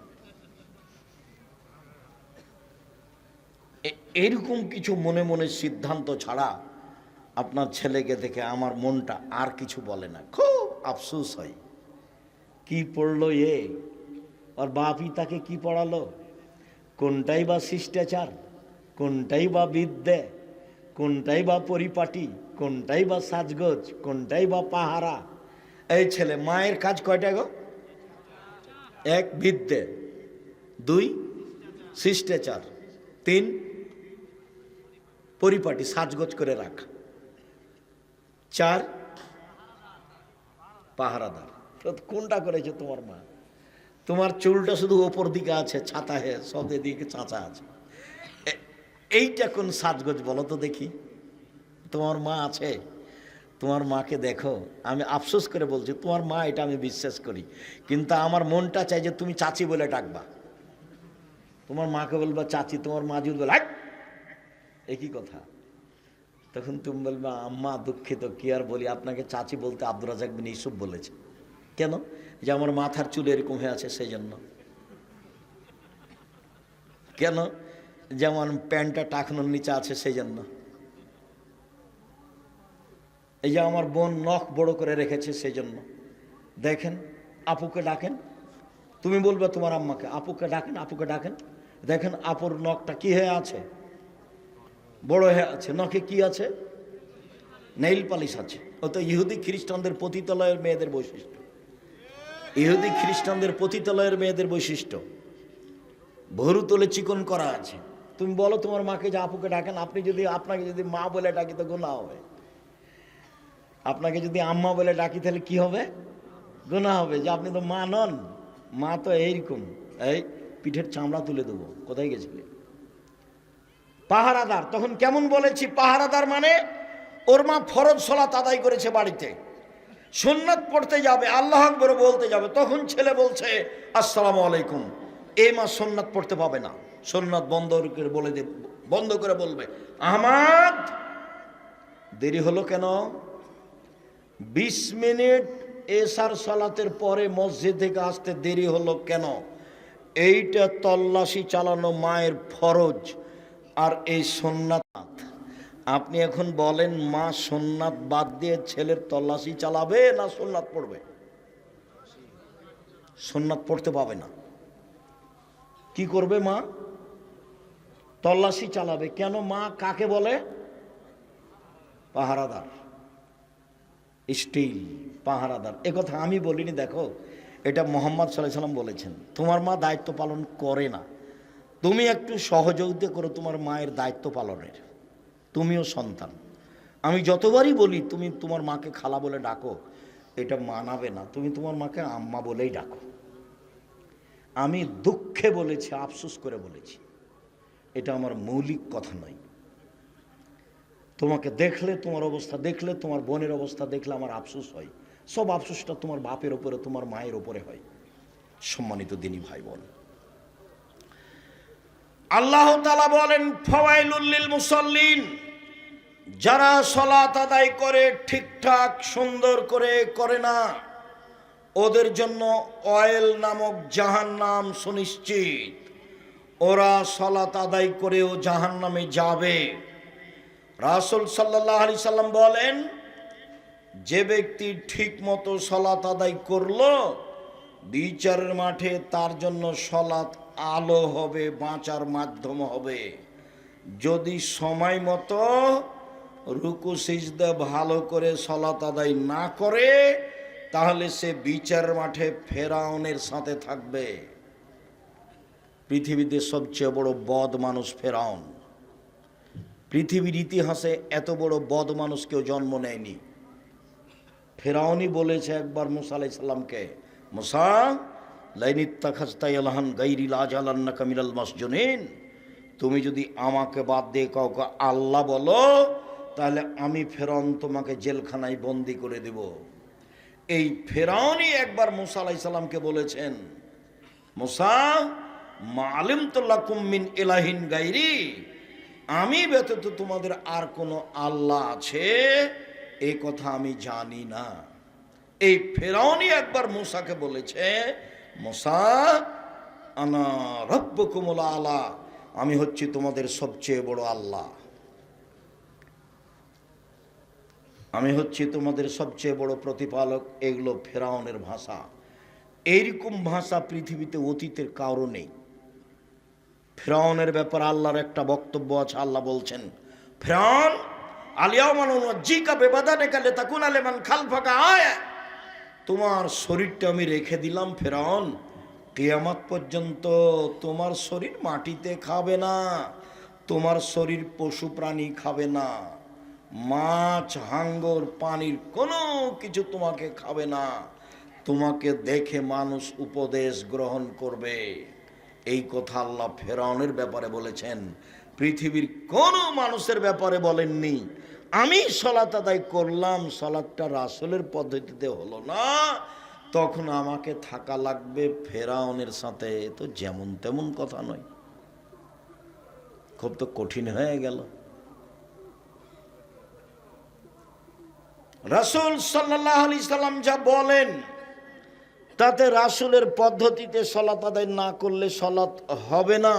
এরকম কিছু মনে মনে সিদ্ধান্ত ছাড়া আপনার ছেলেকে দেখে আমার মনটা আর কিছু বলে না, খুব আফসোস হয়। কি পড়লো এ, আর বাপই তাকে কি পড়ালো? কোনটাই বা শিষ্টাচার, কোনটাই বা বিদ্যে, কোনটাই বা পরিপাটি, কোনটাই বা সাজগোজ, কোনটাই বা পাহারা। এই ছেলে মায়ের কাজ কয়টা গো? এক, বিদ্যে; দুই, শিষ্টাচার; তিন, পরিপাটি, সাজগোজ করে রাখা; চার, পাহারাদার। কোনটা করেছে তোমার মা? তোমার চুলটা শুধু ওপর দিকে আছে, ছাতা হে, সব দিকে চাঁচা আছে। এইটা কোন সাজগোজ বলো তো দেখি? তোমার মা আছে, তোমার মাকে দেখো। আমি আফসোস করে বলছি, তোমার মা, এটা আমি বিশ্বাস করি, কিন্তু আমার মনটা চাই যে তুমি চাচি বলে ডাকবা। তোমার মাকে বলবা চাচি, তোমার মা যদি বলে একই কথা, তখন তুমি বলবা আম্মা দুঃখিত, কি আর বলি, আপনাকে চাচি বলতে আব্দুর রাজ্জাক বিন ইউসুফ বলেছে। কেন? যে আমার মাথার চুল এরকম হয়ে আছে সেই জন্য। কেন? যেমন প্যান্টটা টাকনোর নিচে আছে সেই জন্য। এই যে আমার বোন নখ বড় করে রেখেছে সেই জন্য। দেখেন, আপুকে ডাকেন, তুমি বলবে তোমার আম্মাকে, আপুকে ডাকেন, আপুকে ডাকেন, দেখেন আপুর নখটা কি হয়ে আছে, বড় হয়ে আছে। নখে কি আছে? নেইল পালিশ আছে। ও তো ইহুদি খ্রিস্টানদের পতিতালয়ের মেয়েদের বৈশিষ্ট্য। ইহুদি খ্রিস্টানদের পতিতালয়ের মেয়েদের বৈশিষ্ট্য, ভরু তোলে চিকন করা আছে। তুমি বলো তোমার মাকে যে আপুকে ডাকেন। আপনাকে যদি মা বলে ডাকি তো গুনাহ হবে। আপনাকে যদি আম্মা বলে ডাকি তাহলে কি হবে? গুনাহ হবে, যে আপনি তো মা নন। মা তো এইরকম, এই পিঠের চামড়া তুলে দেবো। কোথায় গেছিলে? পাহারাদার। তখন কেমন বলেছি? পাহারাদার মানে ওর মা ফরজ সালাত আদায় করেছে বাড়িতে, সুন্নাত পড়তে যাবে, আল্লাহু আকবার বলতে যাবে, তখন ছেলে বলছে আসসালামু আলাইকুম। এই মা সুন্নাত পড়তে পাবে না, সুন্নাত বন্ধ করে বলবে, আহমদ দেরি হলো কেন? 20 মিনিট এশার সালাতের পরে মসজিদ থেকে আসতে দেরি হলো কেন? এইটা তল্লাশি চালানো মায়ের ফরজ। আর এই সুন্নাত, আপনি এখন বলেন মা সুন্নাত বাদ দিয়ে ছেলের তল্লাশি চালাবে না সুন্নাত পড়বে? সুন্নাত পড়তে পাবে না। কি করবে মা? তল্লাশি চালাবে। কেন? মা কাকে বলে? পাহারাদার, স্টিল পাহারাদার। এ কথা আমি বলিনি, দেখো এটা মুহাম্মদ সাল্লাল্লাহু আলাইহি সাল্লাম বলেছেন। তোমার মা দায়িত্ব পালন করে না, তুমি একটু সহযোগিতা করো তোমার মায়ের দায়িত্ব পালনের। তুমিও সন্তান। আমি যতবারই বলি তুমি তোমার মাকে খালা বলে ডাকো, এটা মানাবে না, তুমি তোমার মাকে আম্মা বলেই ডাকো। আমি দুঃখে বলেছি, আফসোস করে বলেছি, এটা আমার মৌলিক কথা নয়। তোমাকে দেখলে, তোমার অবস্থা দেখলে, তোমার বোনের অবস্থা দেখলে আমার আফসোস হয়। সব আফসোসটা তোমার বাপের ওপরে, তোমার মায়ের ওপরে হয়। সম্মানিত দিনী ভাই বোন, আল্লাহ তাআলা বলেন ফাওয়াইলুল লিল মুসাল্লিন, যারা সালাত আদায় করে ঠিকঠাক সুন্দর করে না, ওদের জন্য অয়েল নামক জাহান্নাম সুনিশ্চিত। ওরা সালাত আদায় করেও জাহান্নামে যাবে। রাসূল সাল্লাল্লাহু আলাইহি সাল্লাম বলেন, যে ব্যক্তি ঠিক মতো সালাত আদায় করলো, বিচারের মাঠে তার জন্য সালাত আলো হবে, বাঁচার মাধ্যম হবে। যদি সময় মতো রুকু সিজদা ভালো করে সালাত আদায় না করে, তাহলে সে বিচারের মাঠে ফেরাউনের সাথে থাকবে। পৃথিবীতে সবচেয়ে বড় বদ মানুষ ফেরাউন। পৃথিবীর ইতিহাসে এত বড় বদ মানুষ কেউ জন্ম নেয়নি। ফেরাউনই বলেছে একবার মুসা আলাইহিস সালামকে, মুসা লাইন ইত্তাখাযতা ইলাহান গায়রি লাজালান্নাকা মিনাল মাসজুনিন, তুমি যদি আমাকে বাদ দিয়ে কাউকে আল্লাহ বলো, তাহলে আমি ফেরাউন তোমাকে জেলখানায় বন্দি করে দেব। এই ফেরাউনই একবার মুসা আলাইহিস সালামকে বলেছেন, মুসা মা আলিমতু লাকুম মিন ইলাহিন গায়রি, আমি ব্যতীত তোমাদের আর কোনো আল্লাহ আছে এই কথা আমি জানি না। এই ফেরাউনই একবার মুসাকে বলেছে, মুসা আনা রাব্বুকুমুল আলা, আমি হচ্ছি তোমাদের সবচেয়ে বড় আল্লাহ, আমি হচ্ছি তোমাদের সবচেয়ে বড় প্রতিপালক। এগুলো ফেরাউনের ভাষা। এইরকম ভাষা পৃথিবীতে অতীতের কারো নেই। ফেরাউনের ব্যাপারে আল্লাহর একটা বক্তব্য আছে। আল্লাহ বলছেন, ফেরাউন আলিয়াউমা নুনাজ্জিকা বিবাদানিকা লিতাকুনা লিমান খালফাকা আয়া, তোমার শরীরটা আমি রেখে দিলাম ফেরাউন, কিয়ামত পর্যন্ত তোমার শরীর মাটিতে খাবে না, তোমার শরীর পশু প্রাণী খাবে না, মাছ হাঙ্গর পানির কোনো কিছু তোমাকে খাবে না, তোমাকে দেখে মানুষ উপদেশ গ্রহণ করবে। এই কথা আল্লাহ ফেরাউনের ব্যাপারে বলেছেন, পৃথিবীর কোনো মানুষের ব্যাপারে বলেননি। আমি সালাত আদায় করলাম, সালাতটা রাসূলের পদ্ধতিতে হলো না, তখন আমাকে থাকা লাগবে ফেরাউনের সাথে। তো যেমন তেমন কথা নয়, খুব তো কঠিন হয়ে গেল। রাসূল সাল্লাল্লাহু আলাইহি সাল্লাম যা বলেন তাতে রাসূলের পদ্ধতিতে সালাত আদায় না করলে সালাত হবে না।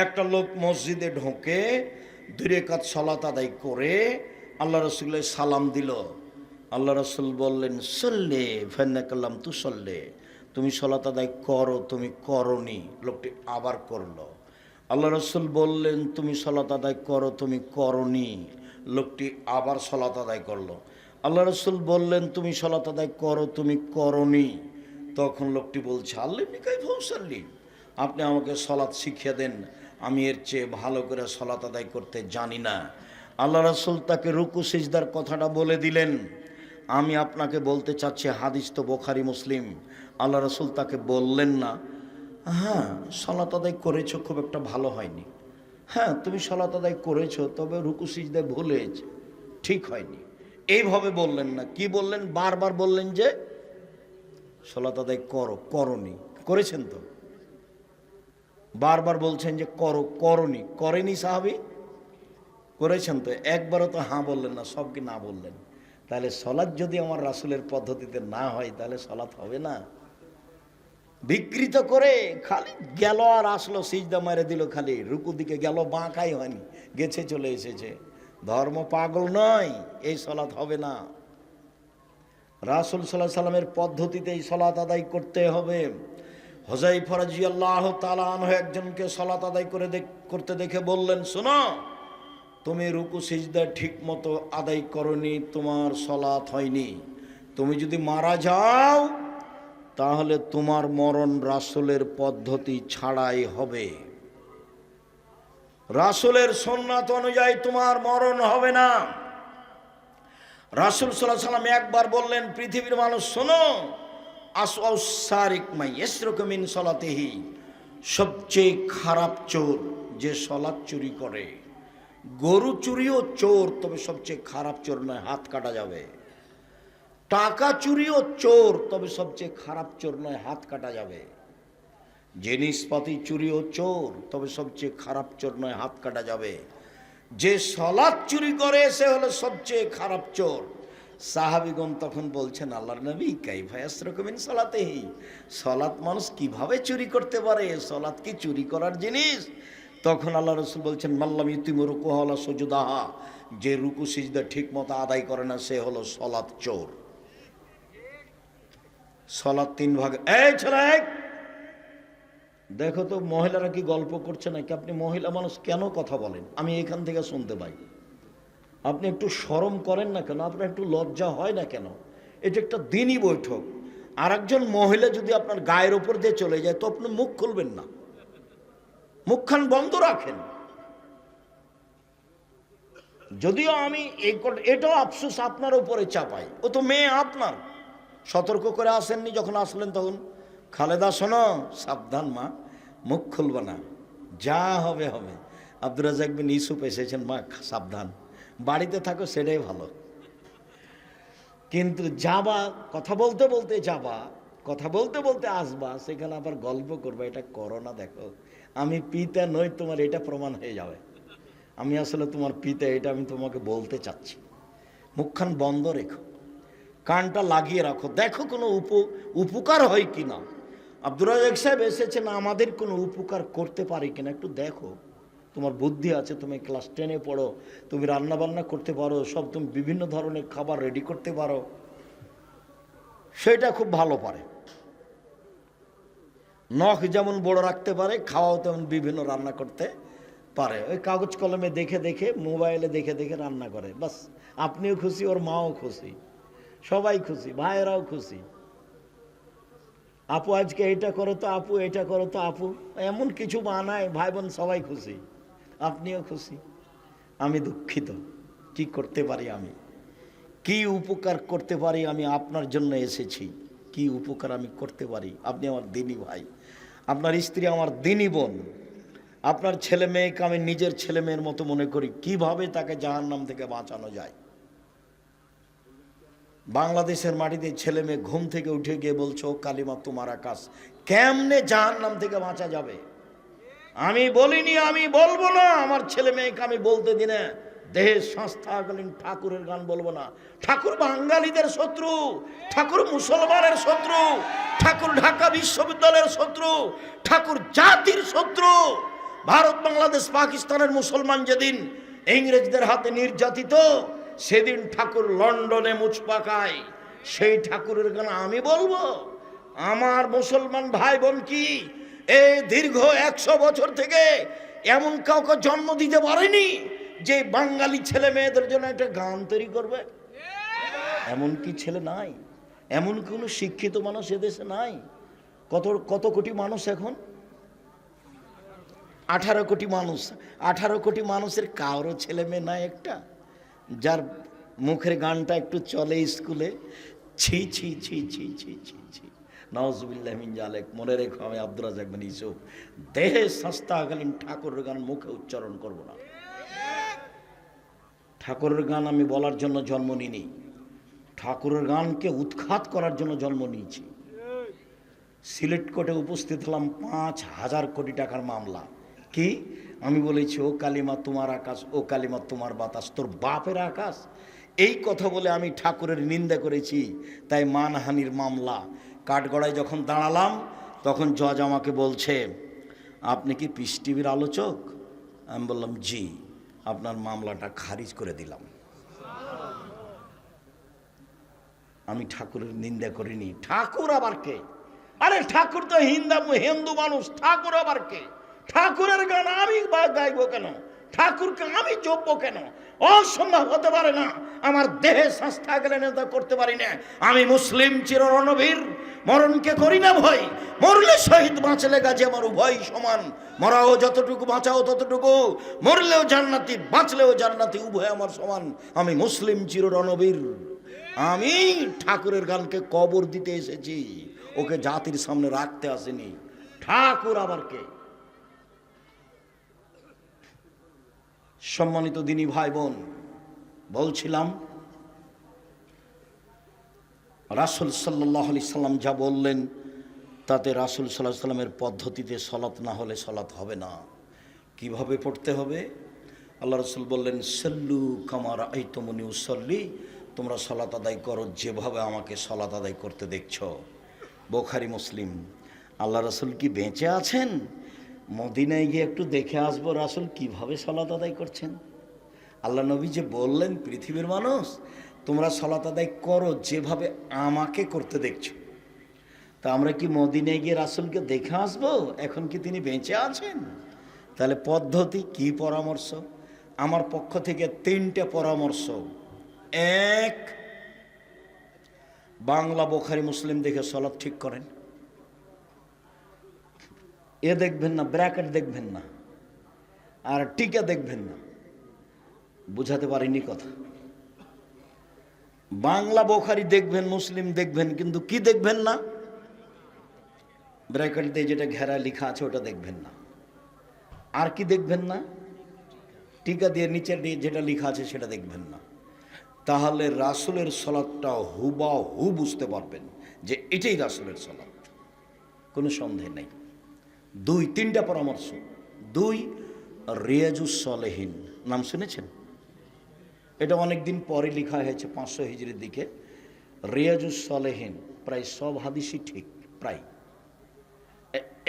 একটা লোক মসজিদে ঢোকে, 2 রাকাত সালাত আদায় করে আল্লাহ রাসূলের সালাম দিল। আল্লাহ রাসূল বললেন, সল্লে ফান্নাকাল্লাম তুসল্লে, তুমি সালাত আদায় করো, তুমি করনি। লোকটি আবার করলো। আল্লাহ রাসূল বললেন, তুমি সালাত আদায় করো, তুমি করনি। লোকটি আবার সালাত আদায় করলো। আল্লাহ রাসূল বললেন, তুমি সালাত আদায় করো, তুমি করনি। তখন লোকটি বলছে, আল্লিমনি কাইফা উসাল্লি, আপনি আমাকে সালাত শিখিয়ে দেন, আমি এর চেয়ে ভালো করে সালাত আদায় করতে জানি না। আল্লাহ রাসূল তাকে রুকু সিজদার কথাটা বলে দিলেন। আমি আপনাকে বলতে চাচ্ছি, হাদিস তো বুখারী মুসলিম। আল্লাহ রাসূল তাকে বললেন না, হ্যাঁ সালাত আদায় করেছো, খুব একটা ভালো হয়নি। হ্যাঁ তুমি সালাত আদায় করেছো, তবে রুকু সিজদায় ভুল হয়েছে, ঠিক হয়নি। এইভাবে বললেন না। কি বললেন? বারবার বললেন যে সালাত আদায় করো, করনি। করেছেন তো? বারবার বলছেন যে করো, করনি। করেনি সাহাবী? করেছেন তো? একবারও তো হ্যাঁ বললেন না, সব কি না বললেন? তাহলে সালাত যদি আমার রাসূলের পদ্ধতিতে না হয়, তাহলে সালাত হবে না। বিকৃত করে খালি গেল আর আসলো, সিজদা মেরে দিল, খালি রুকু দিকে গেল, বাঁকাই হয়নি, গেছে চলে এসেছে। ধর্ম পাগল নয়, এই সালাত হবে না। রাসূল সাল্লাল্লাহু আলাইহি সাল্লামের পদ্ধতিতেই সালাত আদায় করতে হবে। হুযায়ফা রাদিয়াল্লাহু তাআলা আনহু একজনকে সালাত আদায় করতে দেখে বললেন, শোনো, তুমি রুকু সিজদা ঠিক মতো আদায় করনি, তোমার সালাত হয়নি। তুমি যদি মারা যাও তাহলে তোমার মরণ রাসূলের পদ্ধতি ছাড়াই হবে। রাসূলের সুন্নাত অনুযায়ী তোমার মরণ হবে না। রাসূল সাল্লাল্লাহু আলাইহি সাল্লাম একবার বললেন, পৃথিবীর মানুষ শোনো, আসওয়াউস সারিক মাই ইয়াসরুকু মিন সালাতিহি, সবচেয়ে খারাপ চোর যে সালাত চুরি করে। গরু চুরিও চোর, তবে সবচেয়ে খারাপ চোর নয়, হাত কাটা যাবে। টাকা চুরিও চোর, তবে সবচেয়ে খারাপ চোর নয়, হাত কাটা যাবে। জিনিসপাতি চুরিও চোর, তবে সবচেয়ে খারাপ চোর নয়, হাত কাটা যাবে। যে সালাত চুরি করে সে হলো সবচেয়ে খারাপ চোর। সাহাবীগণ তখন বলছেন, আল্লাহর নবী কাইফা ইয়াসরুকু মিন সালাতিহি, সালাত মানুষ কিভাবে চুরি করতে পারে? সালাত কি চুরি করার জিনিস? তখন আল্লাহ রসুল বলছেন মাল্লাম ইতিম রুকু হলা সুজুদাহা, যে রুকু সিজদা ঠিক মতো আদায় করে না সে হলো সলাৎ চোর। সলাৎ তিন ভাগ। এই ছেলে দেখো তো মহিলারা কি গল্প করছে নাকি? আপনি মহিলা মানুষ কেন কথা বলেন? আমি এখান থেকে শুনতে পাই। আপনি একটু শরম করেন না কেন? আপনার একটু লজ্জা হয় না কেন? এটা একটা দিনই বৈঠক। আর একজন মহিলা যদি আপনার গায়ের উপর দিয়ে চলে যায় তো আপনি মুখ খুলবেন না, মুখখান বন্ধ রাখেন। যদিও আমি এটাও আফসোস আপনার উপরে চাপাই, ও তো মেয়ে আপনার। সতর্ক করে আসেননি যখন আসলেন তখন, খালেদা শোনো সাবধান মা, মুখ খুলবে না, যা হবে হবে। আব্দুর রাজ্জাক বিন ইউসুফ এসেছেন, মা সাবধান, বাড়িতে থাকো সেটাই ভালো। কিন্তু যাবা, কথা বলতে বলতে যাবা, কথা বলতে বলতে আসবা, সেখানে আবার গল্প করবে, এটা করো না। দেখো আমি পিতা নই তোমার, এটা প্রমাণ হয়ে যাবে আমি আসলে তোমার পিতা, এটা আমি তোমাকে বলতে চাচ্ছি। মুখখান বন্ধ রেখো, কানটা লাগিয়ে রাখো, দেখো কোনো উপকার হয় কিনা। আব্দুর রাজ্জাক সাহেব এসেছেন, আমাদের কোনো উপকার করতে পারি কিনা একটু দেখো। তোমার বুদ্ধি আছে, তুমি ক্লাস 10-এ পড়ো, তুমি রান্না বান্না করতে পারো, সব তুমি বিভিন্ন ধরনের খাবার রেডি করতে পারো, সেটা খুব ভালো পারে। নখ যেমন বড় রাখতে পারে, খাওয়াও তেমন বিভিন্ন রান্না করতে পারে। ওই কাগজ কলমে দেখে দেখে, মোবাইলে দেখে দেখে রান্না করে, বাস আপনিও খুশি, ওর মাও খুশি, সবাই খুশি, ভাইয়েরাও খুশি। আপু আজকে এটা করো তো আপু, এটা করো তো আপু, এমন কিছু বানায়, ভাই বোন সবাই খুশি, আপনিও খুশি। আমি দুঃখিত, কি করতে পারি আমি, কি উপকার করতে পারি আমি আপনার জন্য এসেছি, কি উপকার আমি করতে পারি? আপনি আমার দিনী ভাই, আপনার স্ত্রী আমার দিনী বোন, আপনার ছেলে মেয়েকে আমি নিজের ছেলে মেয়ের মতো মনে করি। কিভাবে তাকে জাহান্নাম থেকে বাঁচানো যায়? বাংলাদেশের মাটিতে ছেলে মেয়ে ঘুম থেকে উঠে গিয়ে বলছো কালিমা তোমার আকাশ, কেমনে জাহান্নাম থেকে বাঁচা যাবে? আমি বলিনি, আমি বলবো না, আমার ছেলে মেয়েকে আমি বলতে দিই না। দেহের সংস্থাকালীন ঠাকুরের গান বলবো না। ঠাকুর বাঙালিদের শত্রু, ঠাকুর মুসলমানের শত্রু, ঠাকুর ঢাকা বিশ্ববিদ্যালয়ের শত্রু, ঠাকুর জাতির শত্রু। ভারত বাংলাদেশ পাকিস্তানের মুসলমান যেদিন ইংরেজদের হাতে নির্যাতিত, সেদিন ঠাকুর লন্ডনে মুচ পাকায়, সেই ঠাকুরের গান আমি বলবো? আমার মুসলমান ভাই বোন কি এই দীর্ঘ 100 বছর থেকে এমন কাউকে জন্ম দিতে পারেনি যে বাঙালি ছেলে মেয়েদের জন্য একটা গান তৈরি করবে? এমন কি ছেলে নাই? এমন কোন শিক্ষিত মানুষ এদেশে নাই? কত কোটি মানুষ এখন? 18 কোটি মানুষ। 18 কোটি মানুষের কারো ছেলে মেয়ে নাই একটা যার মুখের গানটা একটু চলে স্কুলে? ছি ছি ছি ছি ছি ছি ছি, নাউজুবিল্লাহ মিন জালিক। মনে রেখো, আমি আব্দুর রাজ্জাক বিন ইউসুফ দেহে সংস্থাকালীন ঠাকুরের গান মুখে উচ্চারণ করব না। ঠাকুরের গান আমি বলার জন্য জন্ম নিইনি, ঠাকুরের গানকে উৎখাত করার জন্য জন্ম নিয়েছি। সিলেট কোর্টে উপস্থিত হলাম, 5,000 কোটি টাকার মামলা। কি আমি বলেছি, ও কালিমা তোমার আকাশ, ও কালিমা তোমার বাতাস, তোর বাপের আকাশ। এই কথা বলে আমি ঠাকুরের নিন্দা করেছি, তাই মানহানির মামলা। কাঠগড়ায় যখন দাঁড়ালাম তখন জজ আমাকে বলছে, আপনি কি পিস টিভির আলোচক? আমি বললাম জি। আপনার মামলাটা খারিজ করে দিলাম। আমি ঠাকুরের নিন্দা করিনি। ঠাকুর আবার কে? আরে ঠাকুর তো হিন্দু মানুষ, ঠাকুর আবার কে? ঠাকুরের গান আমি গাইবো কেন? ঠাকুরকে আমি জপবো কেন? অসম্ভব হতে পারে না। আমার দেহে সংস্থা গেলে নেতা করতে পারি না। আমি মুসলিম চির রণবীর, মরণকে করি না ভয়, মরলে শহীদ বাঁচলে গাজী আমার উভয় সমান। মরাও যতটুকু, বাঁচাও ততটুকু, মরলেও জান্নাতি বাঁচলেও জান্নাতি, উভয় আমার সমান। আমি মুসলিম চির রণবীর। আমি ঠাকুরের গানকে কবর দিতে এসেছি, ওকে জাতির সামনে রাখতে আসেনি। ঠাকুর আবার কে? সম্মানিত দিনী ভাই বোন, বলছিলাম রাসূল সাল্লাল্লাহু আলাইহি সাল্লাম যা বললেন তাতে রাসূল সাল্লাল্লাহু আলাইহি সাল্লামের পদ্ধতিতে সলাত না হলে সলাত হবে না। কিভাবে পড়তে হবে? আল্লাহ রাসূল বললেন, সাল্লু কামা রাআইতুমুনি উসাল্লি, তোমরা সলাত আদায় করো যেভাবে আমাকে সলাত আদায় করতে দেখছো। বুখারী মুসলিম। আল্লাহ রাসূল কি বেঁচে আছেন মদিনায় গিয়ে একটু দেখে আসবো রাসূল কিভাবে সালাত আদায় করছেন। আল্লাহ নবী যে বললেন, পৃথিবীর মানুষ তোমরা সালাত আদায় করো যেভাবে আমাকে করতে দেখছো। তা আমরা কি মদিনায় গিয়ে রাসূলকে দেখে আসবো? এখন কি তিনি বেঁচে আছেন? তাহলে পদ্ধতি কি, পরামর্শ? আমার পক্ষ থেকে 3টে পরামর্শ। এক, বাংলা বুখারী মুসলিম দেখে সালাত ঠিক করেন। এ দেখবেন না, ব্র্যাকেট দেখবেন না, আর টিকা দেখবেন না। বুঝাতে পারিনি কথা। বাংলা বুখারী দেখবেন, মুসলিম দেখবেন, কিন্তু কি দেখবেন না? ব্র্যাকেট দিয়ে যেটা ঘেরা লেখা আছে ওটা দেখবেন না। আর কি দেখবেন না? টিকা দিয়ে নিচের দিয়ে যেটা লেখা আছে সেটা দেখবেন না। তাহলে রাসূলের সালাতটা হুবাহু বুঝতে পারবেন যে এটাই রাসূলের সালাত, কোনো সন্দেহ নেই। 3টা পরামর্শ। 2, রিয়াজুস সালেহিন নাম শুনেছেন? এটা অনেক দিন পরে লেখা হয়েছে, 500 হিজরির দিকে। রিয়াজুস সালেহিন প্রায় সব হাদিসই ঠিক, প্রায়।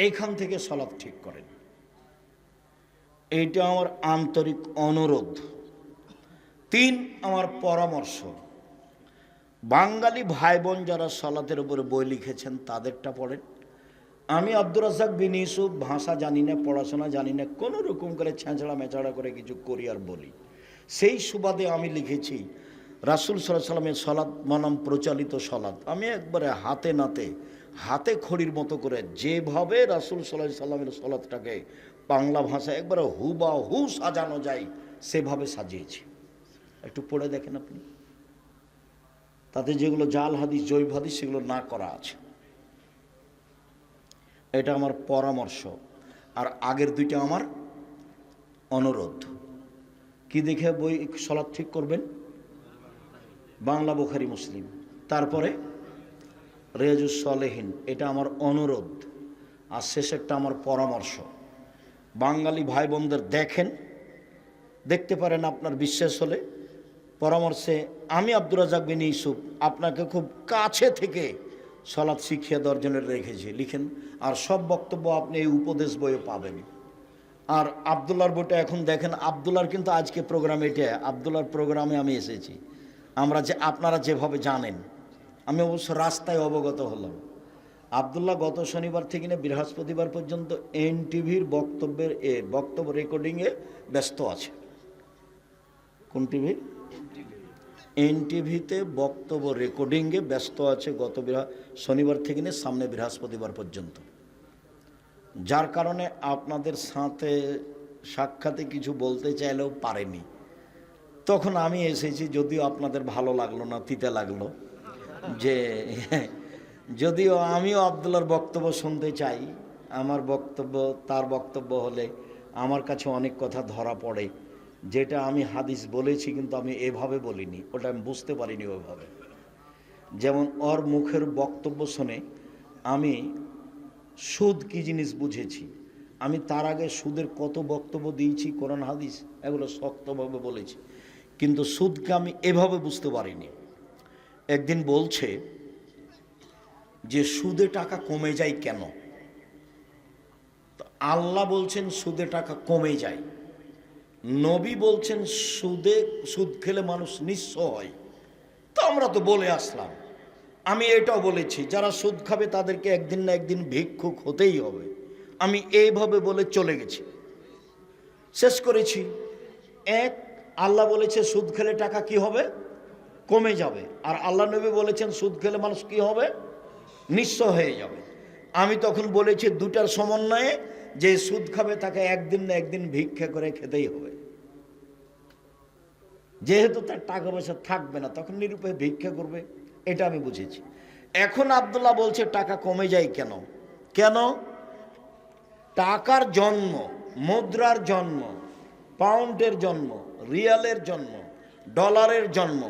এইখান থেকে সালাত ঠিক করেন, এইটা আমার আন্তরিক অনুরোধ। 3, আমার পরামর্শ, বাঙালি ভাই বোন যারা সালাতের উপরে বই লিখেছেন তাদেরটা পড়েন। আমি আব্দুর রাজ্জাক বিন ইউসুফ ভাষা জানি না, পড়াশোনা জানি না, কোনো রকম করে ছেঁচড়া মেচড়া করে কিছু করি আর বলি। সেই সুবাদে আমি লিখেছি রাসূল সাল্লাল্লাহু আলাইহি সাল্লামের সালাত মানাম প্রচলিত সালাত। আমি একবারে হাতে নাতে, হাতে খড়ির মতো করে যেভাবে রাসূল সাল্লাল্লাহু আলাইহি সাল্লামের সালাতটাকে বাংলা ভাষায় একবারে হুবাহু সাজানো যায় সেভাবে সাজিয়েছি। একটু পড়ে দেখেন আপনি, তাতে যেগুলো জাল হাদিস, জৈব হাদিস সেগুলো না করা আছে। এটা আমার পরামর্শ। আর আগের 2টা আমার অনুরোধ। কি দেখে বই সালাত ঠিক করবেন? বাংলা বুখারী মুসলিম, তারপরে রিয়াজুস সালেহিন, এটা আমার অনুরোধ। আর শেষেরটা আমার পরামর্শ। বাঙালি ভাই বোনদের দেখেন, দেখতে পারেন আপনার বিশ্বাস হলে। পরামর্শে আমি আব্দুর রাজ্জাক বিন ইউসুফ আপনাকে খুব কাছে থেকে সালাত শিখিয়ে দেওয়ার জন্য রেখেছি, লিখেন। আর সব বক্তব্য আপনি এই উপদেশ বইয়ে পাবেন। আর আবদুল্লাহর বইটা এখন দেখেন। আবদুল্লাহর কিন্তু আজকে প্রোগ্রাম, এটা আবদুল্লাহর প্রোগ্রামে আমি এসেছি। আপনারা যেভাবে জানেন, আমি অবশ্য রাস্তায় অবগত হলাম। আবদুল্লাহ গত শনিবার থেকে নিয়ে বৃহস্পতিবার পর্যন্ত এনটিভির বক্তব্য রেকর্ডিংয়ে ব্যস্ত আছে। কোন টিভি? এনটিভিতে বক্তব্য রেকর্ডিংয়ে ব্যস্ত আছে গত শনিবার থেকে নিয়ে সামনে বৃহস্পতিবার পর্যন্ত। যার কারণে আপনাদের সাথে সাক্ষাতে কিছু বলতে চাইলেও পারেনি। তখন আমি এসেছি, যদিও আপনাদের ভালো লাগলো না, তিতে লাগলো, যে যদিও আমিও আবদুল্লাহর বক্তব্য শুনতে চাই। আমার বক্তব্য তার বক্তব্য হলে আমার কাছে অনেক কথা ধরা পড়ে, যেটা আমি হাদিস বলেছি কিন্তু আমি এভাবে বলিনি, ওটা আমি বুঝতে পারিনি ওইভাবে। যেমন ওর মুখের বক্তব্য শুনে আমি সুদ কি জিনিস বুঝেছি। আমি তার আগে সুদের কত বক্তব্য দিয়েছি, কোরআন হাদিস এগুলো শক্তভাবে বলেছি, কিন্তু সুদকে আমি এভাবে বুঝতে পারিনি। একদিন বলছে যে সুদে টাকা কমে যায় কেন? আল্লাহ বলছেন সুদে টাকা কমে যায়, নবী বলছেন সুদ খেলে মানুষ নিঃস্ব হয়। তো আমরা তো বলে আসলাম, আমি এটাও বলেছি যারা সুদ খাবে তাদেরকে একদিন না একদিন ভিক্ষুক হতেই হবে। আমি এইভাবে বলে চলে গেছি, শেষ করেছি। আল্লাহ বলেছে সুদ খেলে টাকা কি হবে? কমে যাবে। আর আল্লাহ নবী বলেছেন সুদ খেলে মানুষ কি হবে? নিঃস্ব হয়ে যাবে। আমি তখন বলেছি 2টার সমন্বয়ে, যে সুদ খাবে তাকে একদিন না একদিন ভিক্ষা করে খেতেই হবে। যেহেতু তার টাকা পয়সা থাকবে না, তখন নিরুপায় ভিক্ষা করবে, এটা আমি বুঝেছি। এখন আব্দুল্লাহ বলছে টাকা কমে যায় কেন? কেন? টাকার জন্ম, মুদ্রার জন্ম, পাউন্ডের জন্ম, রিয়ালের জন্ম, ডলারের জন্ম,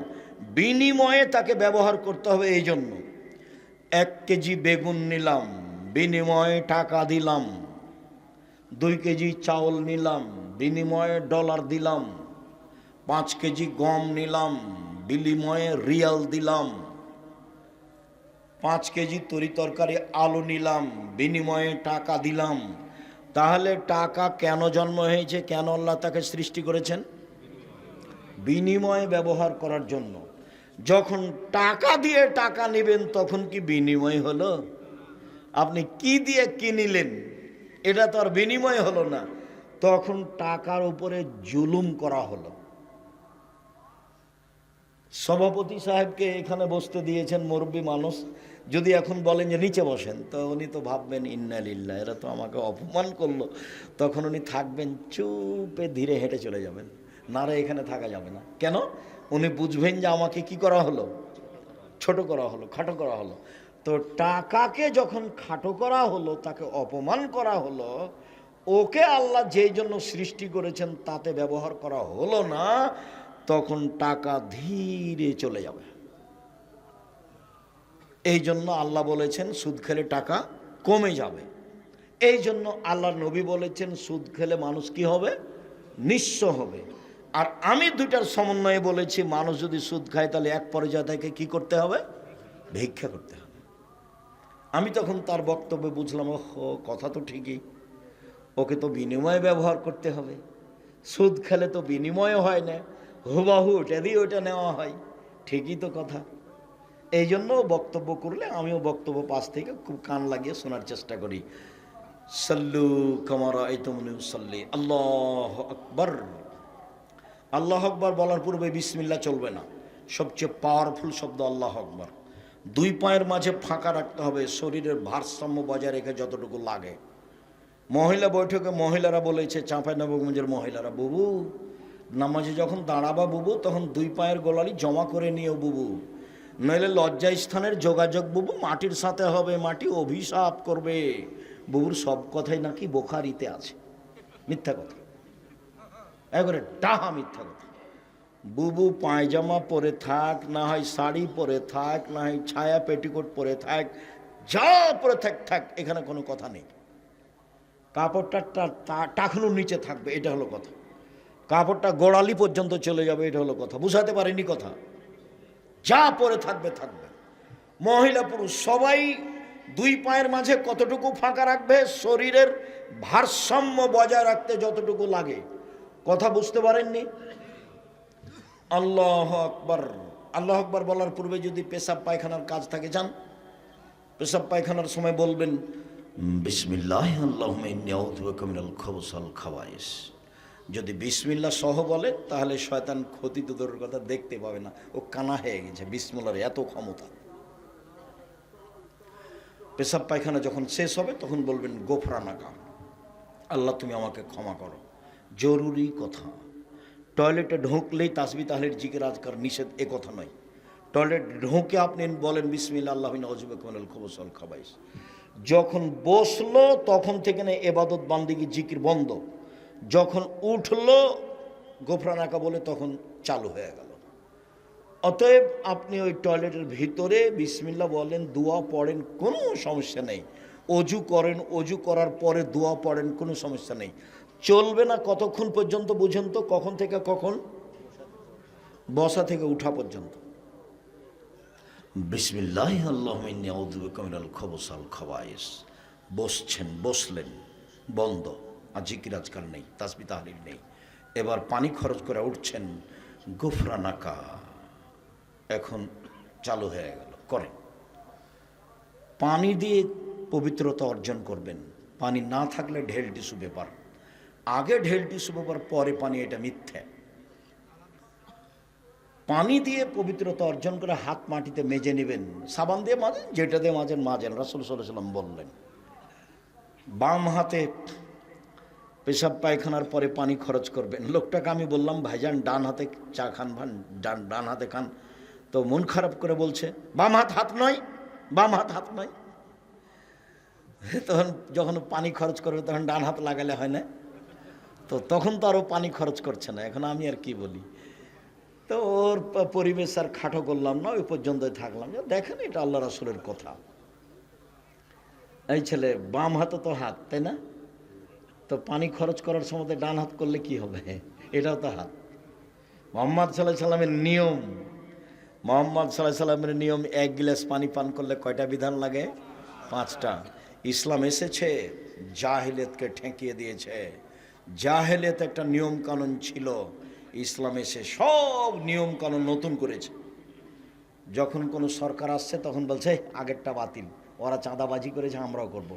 বিনিময়ে তাকে ব্যবহার করতে হবে। এই জন্য 1 কেজি বেগুন নিলাম, বিনিময়ে টাকা দিলাম। 2 কেজি চাউল নিলাম, বিনিময়ে ডলার দিলাম। 5 কেজি গম নিলাম, বিনিময়ে রিয়াল দিলাম। 5 কেজি তরি তরকারি আলু নিলাম, বিনিময়ে টাকা দিলাম। তাহলে টাকা কেন জন্ম হয়েছে, কেন আল্লাহ তাকে সৃষ্টি করেছেন? বিনিময়ে ব্যবহার করার জন্য। যখন টাকা দিয়ে টাকা নেবেন তখন কি বিনিময় হলো? আপনি কি দিয়ে কিনিলেন, এটা তো আর বিনিময় হলো না, তখন টাকার উপরে জুলুম করা হলো। সভাপতি সাহেবকে এখানে বসতে দিয়েছেন, মুরব্বী মানুষ, যদি এখন বলেন যে নিচে বসেন, তো উনি তো ভাববেন ইন্না লিল্লাহ, এরা তো আমাকে অপমান করলো। তখন উনি থাকবেন চুপে, ধীরে হেঁটে চলে যাবেন, না রে এখানে থাকা যাবে না। কেন? উনি বুঝবেন যে আমাকে কি করা হলো, ছোট করা হলো, খাটো করা হলো। তো টাকাকে যখন খাটো করা হলো, তাকে অপমান করা হলো, ওকে আল্লাহ যেই জন্য সৃষ্টি করেছেন তাতে ব্যবহার করা হলো না, তখন টাকা ধীরে চলে যাবে। এই জন্য আল্লাহ বলেছেন সুদ খেলে টাকা কমে যাবে। এই জন্য আল্লাহর নবী বলেছেন সুদ খেলে মানুষ কি হবে? নিঃস্ব হবে। আর আমি দুইটার সমন্বয়ে বলেছি, মানুষ যদি সুদ খায় তাহলে এক পর্যায়ে তাকে কি করতে হবে? ভিক্ষা করতে হবে। আমি তখন তার বক্তব্যে বুঝলাম, ও কথা তো ঠিকই, ওকে তো বিনিময়ে ব্যবহার করতে হবে। সুদ খেলে তো বিনিময় হয় না, হুবাহু এটা দিয়ে ওইটা নেওয়া হয়, ঠিকই তো কথা। এই জন্য বক্তব্য করলে আমিও বক্তব্য পাশ থেকে খুব কান লাগিয়ে শোনার চেষ্টা করি। সাল্লু কামা রাআইতুমুনি উসাল্লি। আল্লাহু আকবার। আল্লাহু আকবার বলার পূর্বে বিসমিল্লাহ চলবে না। সবচেয়ে পাওয়ারফুল শব্দ আল্লাহু আকবার। দুই পায়ের মাঝে ফাঁকা রাখতে হবে, শরীরের ভারসাম্য বজায় রেখে যতটুকু লাগে। মহিলা বৈঠকে মহিলারা বলেছে, চাঁপাইনবাবগঞ্জের মহিলারা, বুবু নামাজে যখন দাঁড়াবা বুবু, তখন দুই পায়ের গোলালি জমা করে নিও বুবু, নইলে লজ্জা স্থানের যোগাযোগ বুবু মাটির সাথে হবে, মাটি অভিশাপ করবে। বুবুর সব কথাই নাকি বোখারিতে আছে। মিথ্যা কথা, একবারে ডাহা মিথ্যা কথা। বুবু পায়জামা পরে থাক, না হয় শাড়ি পরে থাক, না হয় ছায়া পেটিকোট পরে থাক, যা পরে থাক থাক, এখানে কোনো কথা নেই। কাপড়টা টাকনুর নিচে থাকবে, এটা হলো কথা। কাপড়টা গোড়ালি পর্যন্ত চলে যাবে, এটা হলো কথা। বুঝাতে পারিনি কথা? যা পরে থাকবে থাকবে। মহিলা পুরুষ সবাই দুই পায়ের মাঝে কতটুকু ফাঁকা রাখবে? শরীরের ভারসাম্য বজায় রাখতে যতটুকু লাগে। কথা বুঝতে পারেননি? আল্লাহু আকবার। আল্লাহু আকবার বলার পূর্বে যদি পেশাব পায়খানার কাজ থাকে, যান পেশাব পায়খানার সময় বলবেন বিসমিল্লাহ আল্লাহুম্মা ইন্নী আউযু বিকা মিনাল খুবুসি ওয়াল খাবায়েস। যদি বিসমিল্লাহ সহ বলে তাহলে শয়তান ক্ষতি তো দূরের কথা দেখতে পাবে না, ও কানা হয়ে গেছে। বিসমিল্লাহর এত ক্ষমতা। পেশাব পায়খানা যখন শেষ হবে তখন বলবেন গোফরানাকা, আল্লাহ তুমি আমাকে ক্ষমা করো। জরুরি কথা। টয়লেটে ঢুকলেই তাসবিহ তাহলিল জিকির আজকার নিষেধ, এ কথা নয়। টয়লেট ঢুকে আপনি বলেন বিসমিল্লাহ আল্লাহুম্মা আউযু বিকা মিনাল খুবুসি ওয়াল খাবায়েস। যখন বসলো তখন থেকে না ইবাদত বান্দিগি জিকির বন্ধ। যখন উঠলো গোফরানাকা বলে তখন চালু হয়ে গেল। অতএব আপনি ওই টয়লেটের ভিতরে বিসমিল্লাহ বলেন, দোয়া পড়েন, কোনো সমস্যা নেই। অজু করেন, অজু করার পরে দোয়া পড়েন, কোনো সমস্যা নেই। চলবে না কতক্ষণ পর্যন্ত বুঝেন তো? কখন থেকে কখন? বসা থেকে উঠা পর্যন্ত। বিসমিল্লাহ আল্লাহুম্মা ইন্নী আউযু বিকা মিনাল খুবুসি ওয়াল খাবায়েস। বসছেন, বসলেন, বন্ধ। আর জিকির আজকাল নেই, তাসবিহ তাহলিল নেই। এবার পানি খরচ করে উঠছেন, গোফরানাকা এখন চালু হয়ে গেল, করেন। পানি দিয়ে পবিত্রতা অর্জন করবেন। পানি না থাকলে ঢেল টিস্যু ব্যাপার। আগে ঢেল টিস্যু ব্যাপার, পরে পানি, এটা মিথ্যা। পানি দিয়ে পবিত্রতা অর্জন করে হাত মাটিতে মেজে নেবেন, সাবান দিয়ে মাজেন, যেটা দিয়ে মাজেন মাজেন, রাসূল সাল্লাল্লাহু আলাইহি ওয়াসাল্লাম বললেন। বাম হাতে পেশাব পায়খানার পরে পানি খরচ করবেন। লোকটাকে আমি বললাম, ভাইজান ডান হাতে চা খান, ভান ডান হাতে খান। তো মন খারাপ করে বলছে বাম হাত হাত নয়, বাম হাত হাত নয়। তখন যখন পানি খরচ করবে তখন ডান হাত লাগালে হয় না? তো তখন তো আরও পানি খরচ করছে না। এখন আমি আর কি বলি? তো ওর পরিবেশ আর খাটো করলাম না, ওই পর্যন্তই থাকলাম। দেখেন, এটা আল্লাহ রাসূলের কথা। এই ছেলে বাম হাতে তো হাত, তাই না? তো পানি খরচ করার সময় ডান হাত করলে কি হবে? এটাও তো হাত। মুহাম্মদ সাল্লাল্লাহু আলাইহি সাল্লামের নিয়ম, মুহাম্মদ সাল্লাল্লাহু আলাইহি সাল্লামের নিয়ম, এক গ্লাস পানি পান করলে কয়টা বিধান লাগে? 5টা। ইসলাম এসেছে জাহেলিয়াতকে ঠেকিয়ে দিয়েছে। জাহেলিয়াত একটা নিয়ম কানুন ছিল, ইসলামে সে সব নিয়ম কানুন নতুন করেছে। যখন কোনো সরকার আসছে তখন বলছে আগেরটা বাতিল, ওরা চাঁদাবাজি করেছে আমরাও করব,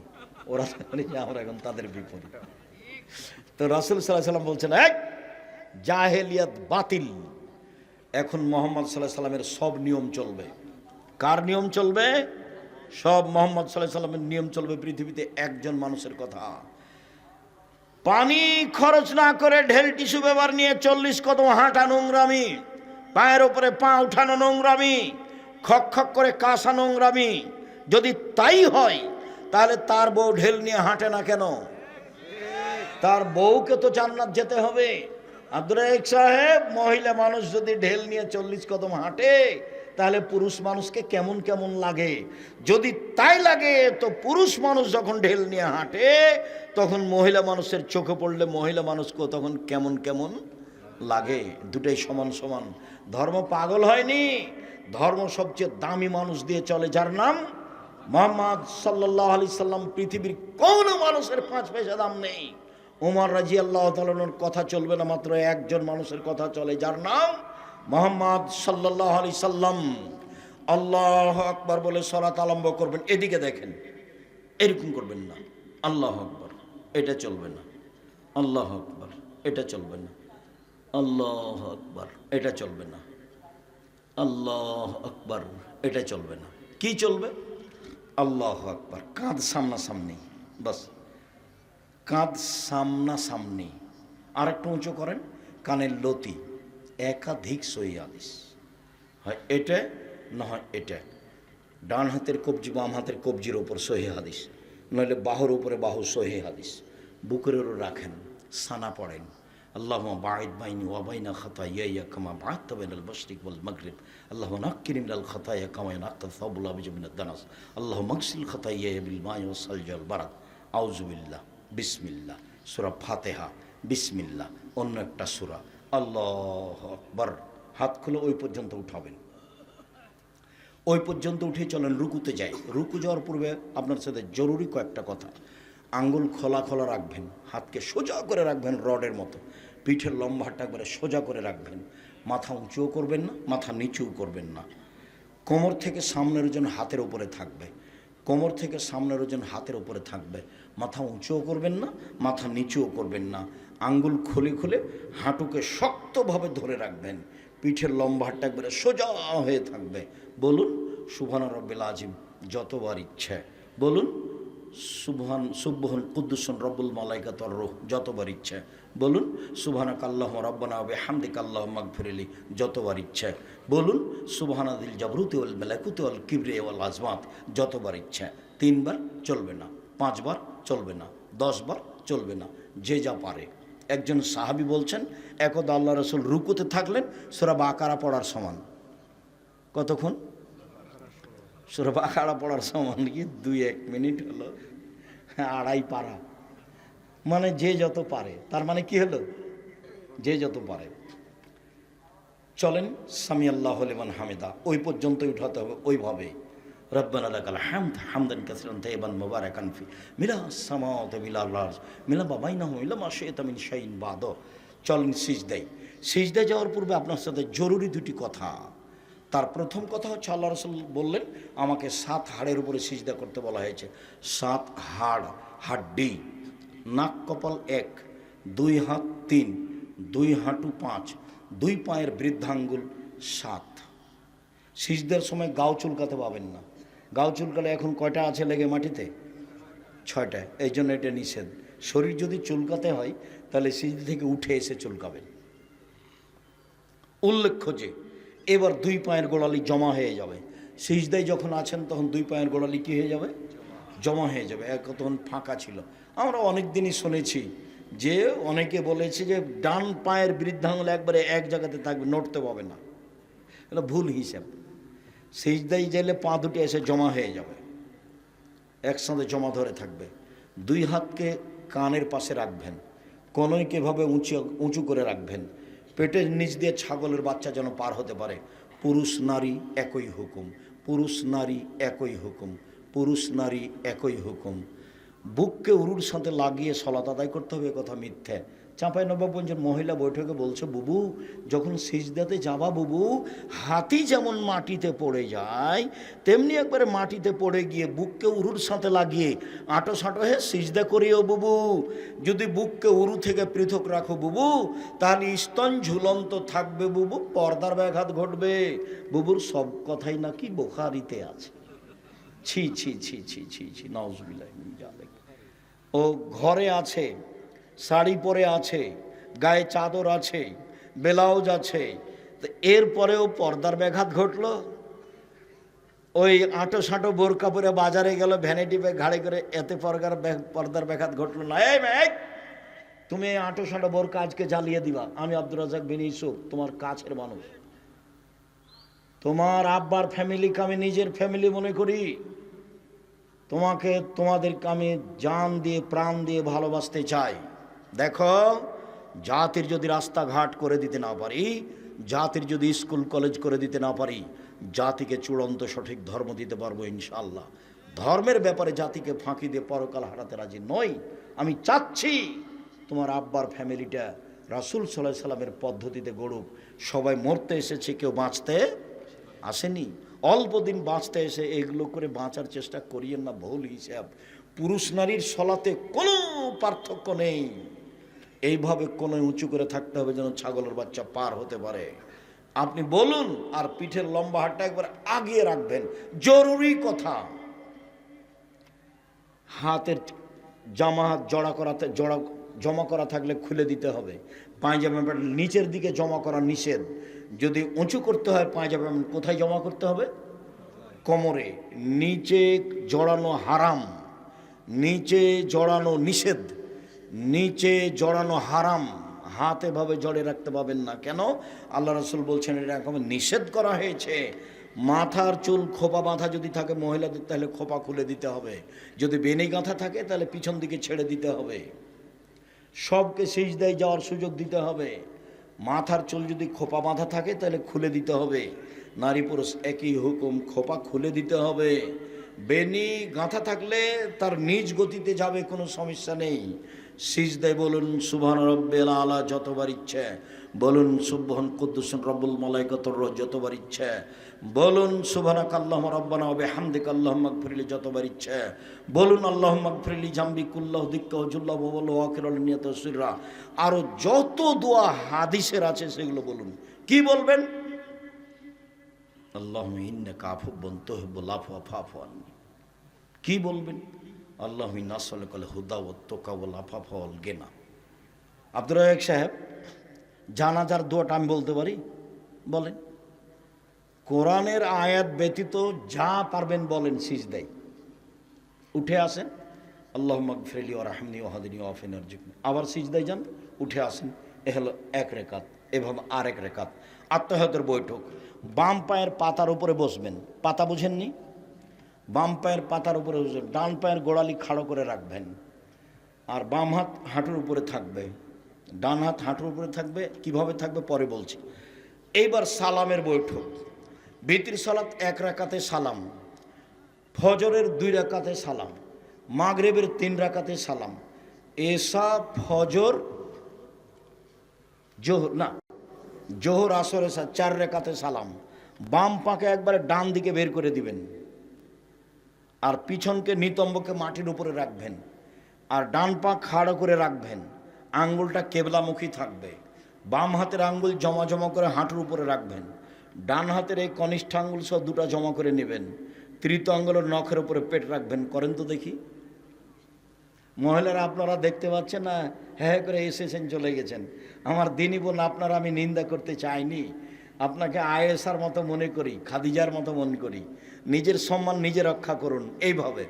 ওরা করেছে আমরা এখন তাদের বিপরীত। তো রাসূল সাল্লাল্লাহু আলাইহি সাল্লাম বলছেন এক জাহেলিয়াত বাতিল, এখন মুহাম্মদ সাল্লাল্লাহু আলাইহি সাল্লামের সব নিয়ম চলবে। কার নিয়ম চলবে? সব মুহাম্মদ সাল্লাল্লাহু আলাইহি সাল্লামের নিয়ম চলবে। পৃথিবীতে একজন মানুষের কথা, পানি খরচ না করে ঢেল টিস্যু পেপার নিয়ে 40 কদম হাঁটা নোংরামি, পায়ের উপরে পা উঠানো নোংরামি, খক খক করে কাশা নোংরামি। যদি তাই হয় তাহলে তার বউ ঢেল নিয়ে হাঁটে না কেন? তার বউকে তো জান্নাত যেতে হবে। আব্দুর রাজ্জাক সাহেব, মহিলা মানুষ যদি ঢেল নিয়ে 40 কদম হাঁটে তাহলে পুরুষ মানুষকে কেমন কেমন লাগে? যদি তাই লাগে তো পুরুষ মানুষ যখন ঢেল নিয়ে হাঁটে তখন মহিলা মানুষের চোখে পড়লে মহিলা মানুষকেও তখন কেমন কেমন লাগে। দুটাই সমান সমান। ধর্ম পাগল হয়নি, ধর্ম সবচেয়ে দামি মানুষ দিয়ে চলে, যার নাম মুহাম্মদ সাল্লাল্লাহু আলাইহি সাল্লাম। পৃথিবীর কোনো মানুষের 5 পয়সা দাম নেই। ওমর রাদিয়াল্লাহু তাআলার কথা চলবে না, মাত্র একজন মানুষের কথা চলে, যার নাম মুহাম্মদ সাল্লাল্লাহু আলাইহি সাল্লাম। আল্লাহু আকবার বলে সালাত আরম্ভ করবেন, এদিকে দেখেন, এরকম করবেন না। আল্লাহু আকবার, এটা চলবে না। আল্লাহু আকবার, এটা চলবে না। আল্লাহু আকবার, এটা চলবে না। আল্লাহু আকবার, এটা চলবে না। কি চলবে? আল্লাহু আকবার, কাঁধ সামনাসামনি, বাস কাঁধ সামনাসামনি। আর একটু উঁচু করেন, কানের লতি। একাধিক সহিহ হাদিস, হয় এটা না হয় এটা। ডান হাতের কবজি বাম হাতের কবজির ওপর সহিহ হাদিস, নইলে বাহুর উপরে বাহু সহিহ হাদিস। বুকের ওপর রাখেন, সানা পড়েন, আল্লাহুম্মা বাঈদ বাইনি ওয়া বাইনা খাতায়ায়া কামা বা'আদতা বাইনাল মাশরিক ওয়াল মাগরিব, আল্লাহুম্মা নাক্কিনি মিনাল খাতায়া কামা ইয়ানক্কা আস-সাবুল আবিজ মিনাদ দানাস, আল্লাহুম্মা আগসিল খাতায়ায়া বিল মাই ওয়াস সালজি ওয়াল বারাদ। আউযু বিল্লাহ, বিসমিল্লাহ। সূরা ফাতিহা, বিসমিল্লাহ। অন্য একটা সূরা, আল্লাহু আকবার। হাত খুলে ওই পর্যন্ত উঠাবেন, ওই পর্যন্ত উঠে চলেন রুকুতে যাই। রুকু যাওয়ার পূর্বে আপনার সাথে জরুরি কয়েকটা কথা। আঙ্গুল খোলা খোলা রাখবেন, হাতকে সোজা করে রাখবেন রডের মতো, পিঠের লম্বাটা একবারে সোজা করে রাখবেন। মাথা উঁচুও করবেন না, মাথা নিচুও করবেন না। কোমর থেকে সামনের ওজন হাতের উপরে থাকবে, কোমর থেকে সামনের ওজন হাতের উপরে থাকবে। মাথা উঁচুও করবেন না, মাথা নিচুও করবেন না। আঙ্গুল খুলে খুলে হাঁটুকে শক্তভাবে ধরে রাখবেন, পিঠের লম্বাটা একবারে সোজা হয়ে থাকবে। বলুন সুবহান রব্বিল আজিম যতবার ইচ্ছে, বলুন সুবহান কুদ্দুসুন রব্বুল মালাইকাতুর রূহ যতবার ইচ্ছে, বলুন সুবহানাকা আল্লাহুম্মা রাব্বানা ওয়া বিহামদিকা আল্লাহুম্মা ইগফিরলি যতবার ইচ্ছে, বলুন সুবহানাদিল জাবরুতি ওয়াল মালাকুতি ওয়াল কিবরিয়া ওয়াল আজমাত যতবার ইচ্ছে। 3 বার চলবে না, 5 বার চলবে না, 10 বার চলবে না, যে যা পারে। একজন সাহাবী বলছেন, একদা আল্লাহ রাসূল রুকুতে থাকলেন, সূরা বাকারা পড়ার সমান। কতক্ষণ? সূরা বাকারা পড়ার সমান কি 2-1 মিনিট হলো? 2.5 পারা, মানে যে যত পারে। তার মানে কি হলো? যে যত পারে। চলেন সামি আল্লাহু লিমান হামিদা, ওই পর্যন্তই উঠাতে হবে ওইভাবে। রব্বানা লাকাল হামদ হামদান কাসীরান তাইয়িবান মুবারাকান ফি মিলাস সামাওয়াতি ওয়াল আরদ মিলা মা বাইনাহুম ইলা মা শাইতা মিন শাইইন বাদ। চলেন সিজদায়। সিজদায় যাওয়ার পূর্বে আপনার সাথে জরুরি 2টি কথা। তার প্রথম কথা হচ্ছে, আল্লাহ রাসূল বললেন আমাকে 7 হাড়ের উপরে সিজদা করতে বলা হয়েছে। 7 হাড়, হাড্ডি। নাক কপাল 1, 2 হাত 3, 2 হাঁটু 5, 2 পায়ের বৃদ্ধাঙ্গুল 7। সিজদার সময় গাও চুলকাতে পাবেন না। গাও চুলকালে এখন কয়টা আছে লেগে মাটিতে? 6টা। এই জন্য এটা নিষেধ। শরীর যদি চুলকাতে হয় তাহলে সিজদা থেকে উঠে এসে চুলকাবেন। উল্লেখ্য যে এবার 2 পায়ের গোড়ালি জমা হয়ে যাবে। সিজদায় যখন আছেন তখন 2 পায়ের গোড়ালি কী হয়ে যাবে? জমা হয়ে যাবে। তখন ফাঁকা ছিল। আমরা অনেক দিনই শুনেছি যে অনেকে বলেছে যে ডান পায়ের বৃদ্ধাঙ্গুল একবারে এক জায়গাতে থাকবে, নড়তে পাবে না। এটা ভুল হিসাব। সিজদায় গেলে পা দুটি এসে জমা হয়ে যাবে, একসাথে জমা ধরে থাকবে। 2 হাতকে কানের পাশে রাখবেন, কনুইকে এভাবে উঁচু করে রাখবেন। পেটের নিচ দিয়ে ছাগলের বাচ্চা যেন পার হতে পারে। পুরুষ নারী একই হুকুম, পুরুষ নারী একই হুকুম, পুরুষ নারী একই হুকুম। বুককে উরুর সাথে লাগিয়ে সলাত আদায় করতে হবে, কথা মিথ্যে। চাঁপাইনবাবগঞ্জের মহিলা বৈঠকে বলছে, বুবু যখন সিজদাতে যাবা বুবু, হাতি যেমন মাটিতে পড়ে যায় তেমনি একবারে মাটিতে পড়ে গিয়ে বুককে উরুর সাথে লাগিয়ে আঁটো সাঁটো হয়ে সিজদা করিও বুবু। যদি বুককে উরু থেকে পৃথক রাখো বুবু, তাহলে স্তন ঝুলন্ত থাকবে বুবু, পর্দার ব্যাঘাত ঘটবে। বুবুর সব কথাই নাকি বুখারীতে আছে। ছি ছি ছি ছি ছি ছি, নাউজুবিল্লাহ মিন যালিক। ও ঘরে আছে, শাড়ি পরে আছে, গায়ে চাদর আছে, ব্লাউজ আছে, তো এরপরেও পর্দার ব্যাঘাত ঘটলো। ওই আঁটো সাঁটো বোরকা পরে বাজারে গেল, ভ্যানিটি ব্যাগ ঘাড়ে করে, এতে পর্দার ব্যাঘাত ঘটলো না। এই মেয়ে, তুমি এই আঁটো সাঁটো বোরকা আজকে জ্বালিয়ে দিবা। আমি আব্দুর রাজ্জাক বিন ইউসুফ, তোমার কাছের মানুষ, তোমার আব্বার ফ্যামিলিকে আমি নিজের ফ্যামিলি মনে করি। তোমাদেরকে আমি জান দিয়ে প্রাণ দিয়ে ভালোবাসতে চাই। দেখো, জাতির যদি রাস্তাঘাট করে দিতে না পারি, জাতির যদি স্কুল কলেজ করে দিতে না পারি, জাতিকে চূড়ান্ত সঠিক ধর্ম দিতে পারবো ইনশাআল্লাহ। ধর্মের ব্যাপারে জাতিকে ফাঁকি দিয়ে পরকাল হারাতে রাজি নই। আমি চাচ্ছি তোমার আব্বার ফ্যামিলিটা রাসূল সাল্লাল্লাহু আলাইহি সাল্লামের পদ্ধতিতে গড়ুক। সবাই মরতে এসেছে, কেউ বাঁচতে আসেনি। অল্প দিন বাঁচতে এসে এগুলো করে বাঁচার চেষ্টা করিয়েন না, ভুল হিসাব। পুরুষ নারীর সলাতে কোনো পার্থক্য নেই। এইভাবে কোনো উঁচু করে থাকতে হবে যেন ছাগলের বাচ্চা পার হতে পারে। আপনি বলুন, আর পিঠের লম্বা হাতটা একবার আগিয়ে রাখবেন, জরুরি কথা। হাতের জামা জমা করা থাকলে খুলে দিতে হবে। পায়জামা নিচের দিকে জমা করা নিষেধ। যদি উঁচু করতে হয় পায়জামা কোথায় জমা করতে হবে? কোমরে। নিচে জড়ানো হারাম, নিচে জড়ানো নিষেধ, নিচে জড়ানো হারাম। হাত এভাবে জড়ে রাখতে পাবেন না। কেন? আল্লাহ রাসূল বলছেন এটা এরকম নিষেধ করা হয়েছে। মাথার চুল খোপা বাঁধা যদি থাকে মহিলাদের, তাহলে খোপা খুলে দিতে হবে। যদি বেনি গাঁথা থাকে তাহলে পিছন দিকে ছেড়ে দিতে হবে। সবকে সিজদায় যাওয়ার সুযোগ দিতে হবে। মাথার চুল যদি খোপা বাঁধা থাকে তাহলে খুলে দিতে হবে। নারী পুরুষ একই হুকুম, খোপা খুলে দিতে হবে। বেনি গাঁথা থাকলে তার নিজ গতিতে যাবে, কোনো সমস্যা নেই। সিজদায় বলুন সুবহান রাব্বিল আলা যতবার ইচ্ছে, বলুন সুবহান কুদ্দুসুন রব্বুল মালাইকাতুর রূহ যতবার ইচ্ছে, বলুন সুবহানাকা আল্লাহুম্মা রাব্বানা ওয়া বিহামদিকা আল্লাহুম্মা ইগফিরলি যতবার ইচ্ছে, বলুন আল্লাহুম্মা ইগফিরলি জামবি কুল্লাহু দিক্কা ওয়া জুল্লাহু ওয়া বলু আখিরুল নিয়াত সিররা। আরো যত দোয়া হাদিসের আছে সেগুলো বলুন। কি বলবেন? আল্লাহুম্মা ইন্নাকা আফুউন তুহিব্বুল আফওয়া ফা'ফু আন্নি। কি বলবেন? আল্লাহুম্মা ইন্না নাসআলুকাল হুদা ওয়াত তুকা ওয়াল আফাফা ওয়াল গিনা। আব্দুর রাজ্জাক সাহেব, জানাজার দোয়াটা আমি বলতে পারি? বলেন। কোরআনের আয়াত ব্যতীত যা পারবেন বলেন সিজদায়। উঠে আসেন, আল্লাহুম্মা ইগফিরলি ওয়ারহামনি ওয়াহদিনি ওয়াআফিনি ওয়ারযুকনি। আবার সিজদায় যান, উঠে আসেন। এ হলো এক রেকাত। এভাবে আরেক রেকাত। আত্তাহিয়াতের বৈঠক। বাম পায়ের পাতার উপরে বসবেন। পাতা বুঝেননি? বাম পায়ের পাতার উপরে বসবেন, ডান পায়ের গোড়ালি খাড়ো করে রাখবেন, আর বাম হাত হাঁটুর উপরে থাকবে, ডান হাত হাঁটুর উপরে থাকবে। কিভাবে থাকবে পরে বলছি। এইবার সালামের বৈঠক। বিতির সালাত 1 রাকাতে সালাম, ফজরের 2 রাকাতে সালাম, মাগরিবের 3 রাকাতে সালাম, এশা ফজর জোহর আসর এশা 4 রাকাতে সালাম। বাম পাকে একবারে ডান দিকে বের করে দিবেন, আর পিছনকে নিতম্বকে মাটির উপরে রাখবেন, আর ডান পা খাড়া করে রাখবেন। আঙ্গুলটা কেবলামুখী থাকবে। বাম হাতের আঙ্গুল জমা জমা করে হাঁটুর উপরে রাখবেন। ডান হাতের এই কনিষ্ঠ আঙ্গুল সহ 2টা জমা করে নেবেন। তৃতীয় আঙ্গুলের নখের উপরে পেট রাখবেন। করেন তো দেখি। মহিলারা আপনারা দেখতে পাচ্ছেন না, হ্যাঁ করে এসেছেন চলে গেছেন। আমার দিনী বোন, আপনারা আমি নিন্দা করতে চাইনি। আপনাকে আয়েশার মতো মনে করি, খাদিজার মতো মনে করি। নিজের সম্মান নিজে রক্ষা করুন। এইভাবে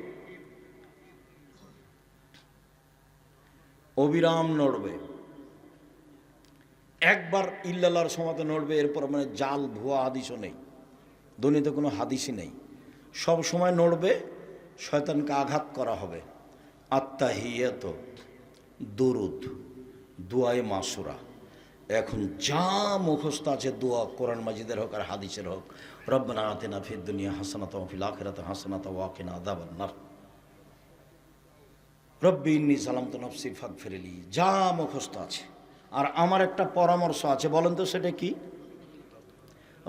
অবিরাম নড়বে। একবার ইল্লাল্লাহর সমাতে নড়বে, এরপর মানে জাল ভুয়া হাদিসও নেই, দুনিয়াতে কোনো হাদিসই নেই। সব সময় নড়বে, শয়তানকে আঘাত করা হবে। আত্তাহিয়াত, দুরুদ, দুআয়ে মাসুরা। এখন যা মুখস্থ আছে দোয়া, কোরআন মাজিদের হোক আর হাদিসের হোক, রব্বানা আতিনা ফিদ দুনিয়া হাসানাতাও ওয়া ফিল আখিরাতি হাসানাতাও ওয়া কিনা আযাবান নার। রব্বি ইন্নী যালামতু নাফসি ফাগফিরলি, যা মুখস্থ আছে। আর আমার একটা পরামর্শ আছে, বলেন তো সেটা কি?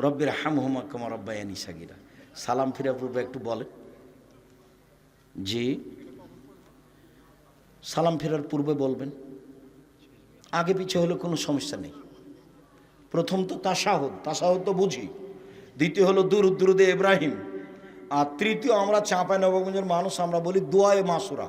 রব্বির হামহুমা কামা রাব্বায়ানি সাগীরা। সালাম ফিরা পূর্বে একটু বলেন। জি, সালাম ফেরার পূর্বে বলবেন, আগে পিছে হলে কোনো সমস্যা নেই। প্রথম তো তাশাহুদ, তাশাহুদ তো বুঝি। দ্বিতীয় হলো দুরুদে ইব্রাহিম। আর তৃতীয় আমরা চাঁপাইনবাবগঞ্জের মানুষ, আমরা বলি দোয়ায়ে মাসুরা,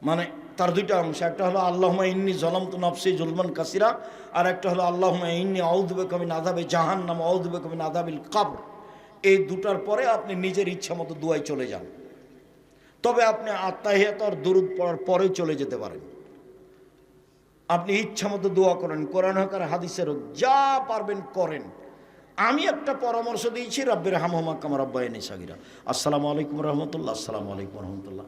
মানে তার দুইটা অংশ। একটা হলো আল্লাহুম্মা ইন্নী যালামতু নাফসি যুলমান কাসীরা, আর একটা হলো আল্লাহুম্মা ইন্নী আউযু বিকা মিন আযাবি জাহান্নাম ওয়া আউযু বিকা মিন আযাবিল কবর। এই দুটার পরে আপনি নিজের ইচ্ছা মতো দোয়ায় চলে যান। তবে আপনি আত্তাহিয়াত আর দুরুদ পড়ার পরে চলে যেতে পারেন। আপনি ইচ্ছা মতো দোয়া করেন, কোরআন হোক আর হাদিসের হোক, যা পারবেন করেন। আমি একটা পরামর্শ দিয়েছি, রব্বির হামহুমা কামা রাব্বায়ানি সাগীরা। আসসালামু আলাইকুম রহমতুল্লাহ। আসসালামু আলাইকুম রহমতুল্লাহ।